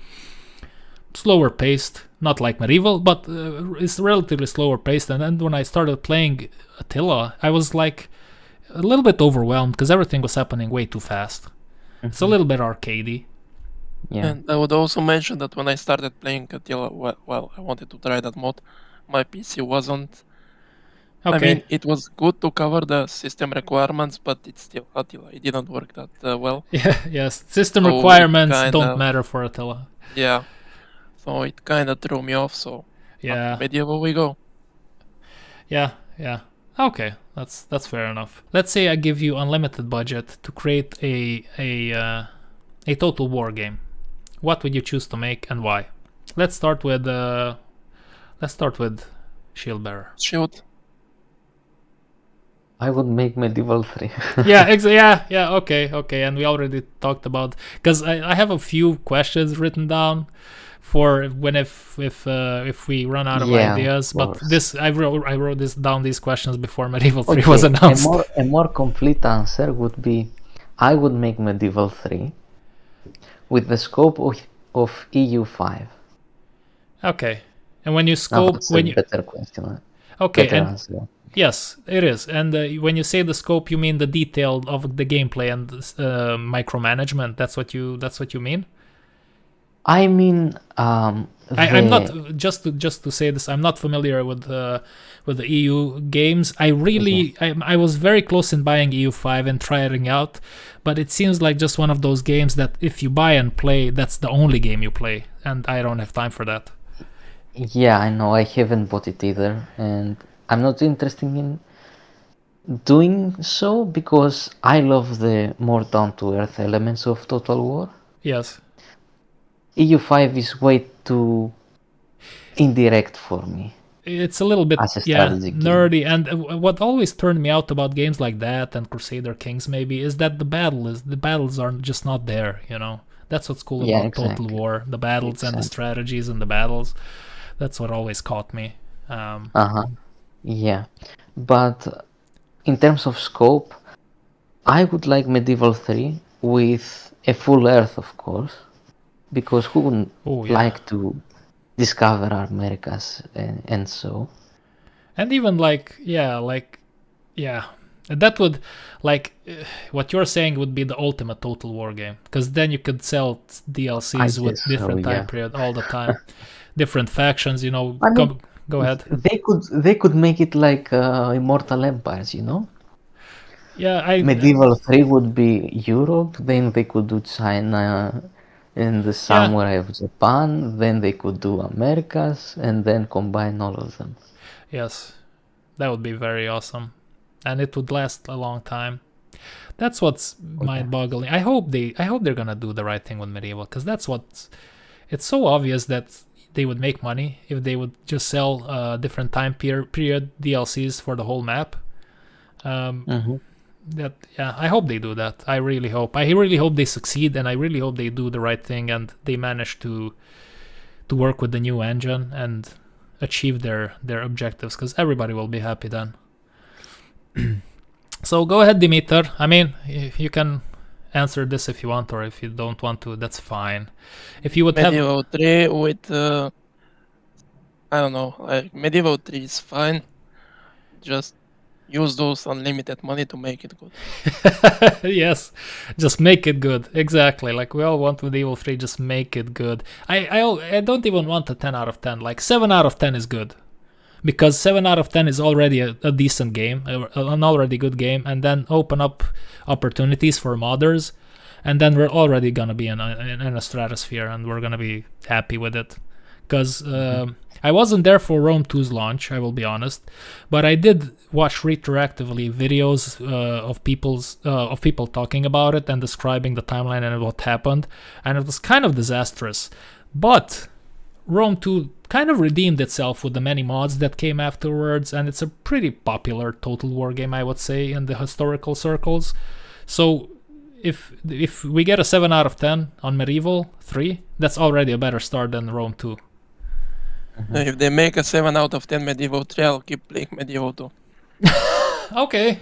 slower paced, not like medieval, but it's relatively slower paced. And then when I started playing Attila, I was like a little bit overwhelmed because everything was happening way too fast. It's a little bit arcadey. Yeah. And I would also mention that when I started playing Attila, well, I wanted to try that mod. my PC wasn't. Okay. I mean, it was good to cover the system requirements, but it's still Attila. It didn't work that well. Yeah, yes. System So it requirements don't kinda- matter for Attila. Yeah. So it kind of threw me off. So Yeah. medieval we go. Yeah, yeah. Okay, that's fair enough. Let's say I give you unlimited budget to create a total war game. What would you choose to make and why? Let's start with shieldbearer. Shield. I would make medieval 3. Yeah, okay. And we already talked about, because I have a few questions written down for when if we run out of Yeah, ideas. of But course. this I wrote these questions before Medieval 3 was Okay, announced. a more complete answer would be I would make medieval 3 with the scope of EU5. Okay, and when you Now scope that's when a you better question. okay Better and answer. yes, it is. And when you say the scope, you mean the detail of the gameplay and micromanagement. That's what you mean. I mean, I'm not just to say this. I'm not familiar with the EU games. I really I was very close in buying EU5 and trying out, but it seems like just one of those games that if you buy and play, that's the only game you play, and I don't have time for that. Yeah, I know. I haven't bought it either, and I'm not interested in doing so because I love the more down-to-earth elements of Total War. Yes. EU5 is way too indirect for me. It's a little bit As a strategy game. nerdy, and what always turned me out about games like that and Crusader Kings maybe is that the battles are just not there. That's what's cool Yeah, about Total exactly. War, the battles and the Exactly. strategies and the battles. That's what always caught me. Yeah, but in terms of scope, I would like Medieval 3 with a full Earth, of course, because who wouldn't Oh, yeah. like to discover our Americas and so. And even that would what you're saying would be the ultimate Total War game, because then you could sell DLCs I with guess so, different time yeah. period all the time, different factions. I mean, Go ahead. They could make it like Immortal Empires, Yeah, Medieval 3 would be Europe, then they could do China and the samurai of Japan, then they could do Americas, and then combine all of them. Yes, that would be very awesome, and it would last a long time. That's what's mind-boggling. I hope they're gonna do the right thing with Medieval, because it's so obvious that they would make money if they would just sell different time period DLCs for the whole map. I hope they do that. I really hope they succeed, and I really hope they do the right thing and they manage to work with the new engine and achieve their objectives, because everybody will be happy then. So go ahead, Dimitar. I mean, if you can answer this if you want, or if you don't want to, that's fine. If you would Medieval 3 with I don't know, like Medieval 3 is fine. Just use those unlimited money to make it good. yes, just make it good. Exactly, like we all want with Medieval 3, just make it good. I don't even want a 10 out of 10. Like 7 out of 10 is good, because 7 out of 10 is already a decent game, an already good game, and then open up opportunities for modders, and then we're already gonna be in a stratosphere, and we're gonna be happy with it. Because I wasn't there for Rome 2's launch, I will be honest, but I did watch retroactively videos of people talking about it and describing the timeline and what happened, and it was kind of disastrous. But Rome 2 kind of redeemed itself with the many mods that came afterwards, and it's a pretty popular Total War game, I would say, in the historical circles. So if we get a 7 out of 10 on Medieval 3, that's already a better start than Rome 2. If they make a 7 out of 10 Medieval 3, I'll keep playing Medieval 2. Okay.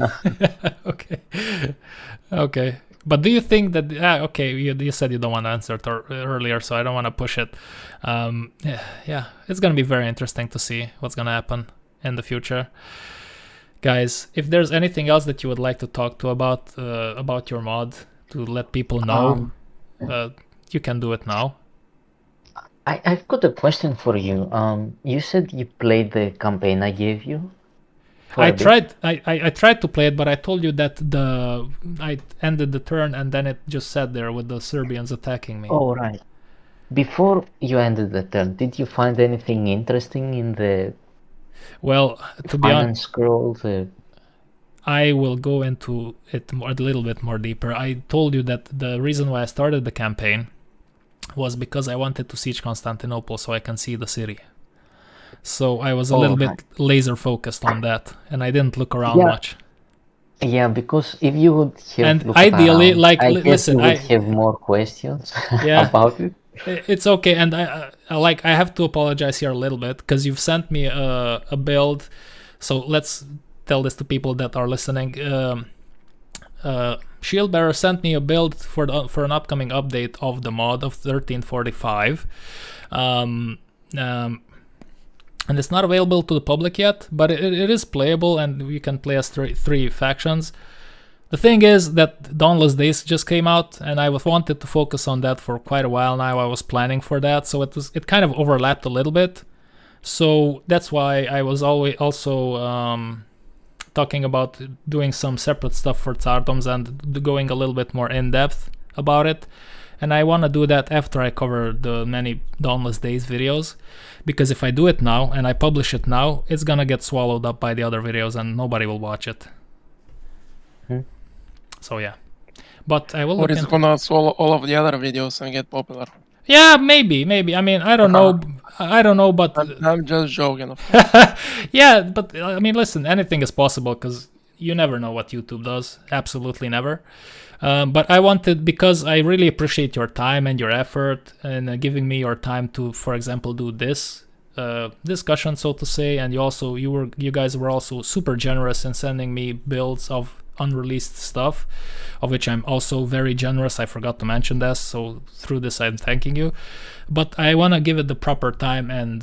Okay. But do you think that... okay, you said you don't want to answer it earlier, so I don't want to push it. Yeah, it's going to be very interesting to see what's going to happen in the future. Guys, if there's anything else that you would like to talk to about your mod, to let people know, you can do it now. I've got a question for you. You said you played the campaign I gave you. I tried to play it, but I told you that I ended the turn and then it just sat there with the Serbians attacking me. Oh, right. Before you ended the turn, did you find anything interesting in the Well, to be honest, scroll? I will go into it a little bit more deeper. I told you that the reason why I started the campaign was because I wanted to siege Constantinople so I can see the city. So I was a little bit laser focused on that, and I didn't look around much. Yeah, because if you would have and looked ideally, around, like, I guess listen, you would have more questions about it. It's okay, and I have to apologize here a little bit because you've sent me a build. So let's tell this to people that are listening. Shieldbearer sent me a build for an upcoming update of the mod of 1345. And it's not available to the public yet, but it is playable, and you can play as three factions. The thing is that Dawnless Days just came out, and I wanted to focus on that for quite a while now. I was planning for that, so it kind of overlapped a little bit. So that's why I was also talking about doing some separate stuff for Tsardoms and going a little bit more in depth about it. And I want to do that after I cover the many Dawnless Days videos, because if I do it now and I publish it now, it's gonna get swallowed up by the other videos and nobody will watch it. So yeah, but I will. Or it's gonna swallow all of the other videos and get popular. Yeah, maybe. I mean, I don't know, but I'm just joking. Yeah, but I mean, listen, anything is possible because you never know what YouTube does. Absolutely never. But I wanted, because I really appreciate your time and your effort and giving me your time to, for example, do this discussion, so to say. And you guys were also super generous in sending me builds of unreleased stuff, of which I'm also very generous. I forgot to mention this, so through this I'm thanking you. But I want to give it the proper time and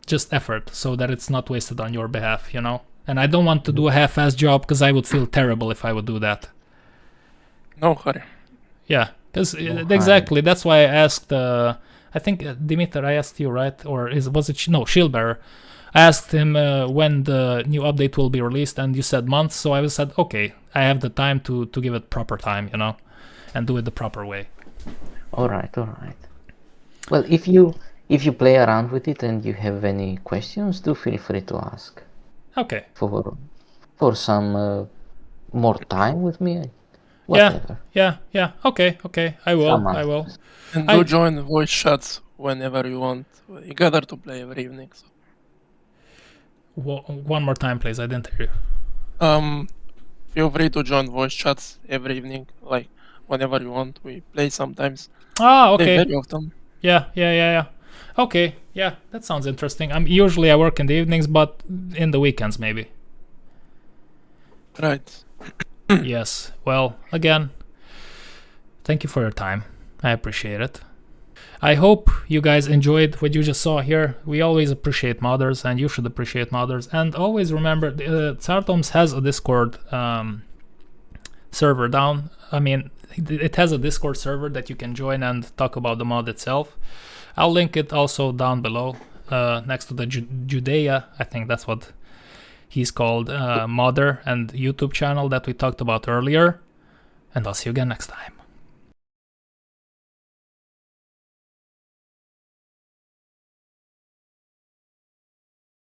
just effort so that it's not wasted on your behalf, you know? And I don't want to do a half-assed job because I would feel terrible if I would do that. No hurry. Yeah, because exactly, that's why I asked, I think Dimitar, I asked you, right? Or was it Shieldbearer? I asked him when the new update will be released, and you said months, so I said, okay, I have the time to give it proper time, you know, and do it the proper way. All right. Well, if you play around with it and you have any questions, do feel free to ask. Okay. For some more time with me. Whatever. Yeah. Okay. I will. And do join voice chats whenever you want. You gather to play every evening. So. One more time, please. I didn't hear you. Feel free to join voice chats every evening, like whenever you want. We play sometimes. Okay. Very often. Yeah. Okay. Yeah, that sounds interesting. Usually I work in the evenings, but in the weekends maybe. Right. Yes. Well, again, thank you for your time. I appreciate it. I hope you guys enjoyed what you just saw here. We always appreciate modders, and you should appreciate modders. And always remember, Tsardoms has a Discord server down. I mean, it has a Discord server that you can join and talk about the mod itself. I'll link it also down below, next to the Judea. I think that's what he's called, modder and YouTube channel that we talked about earlier. And I'll see you again next time.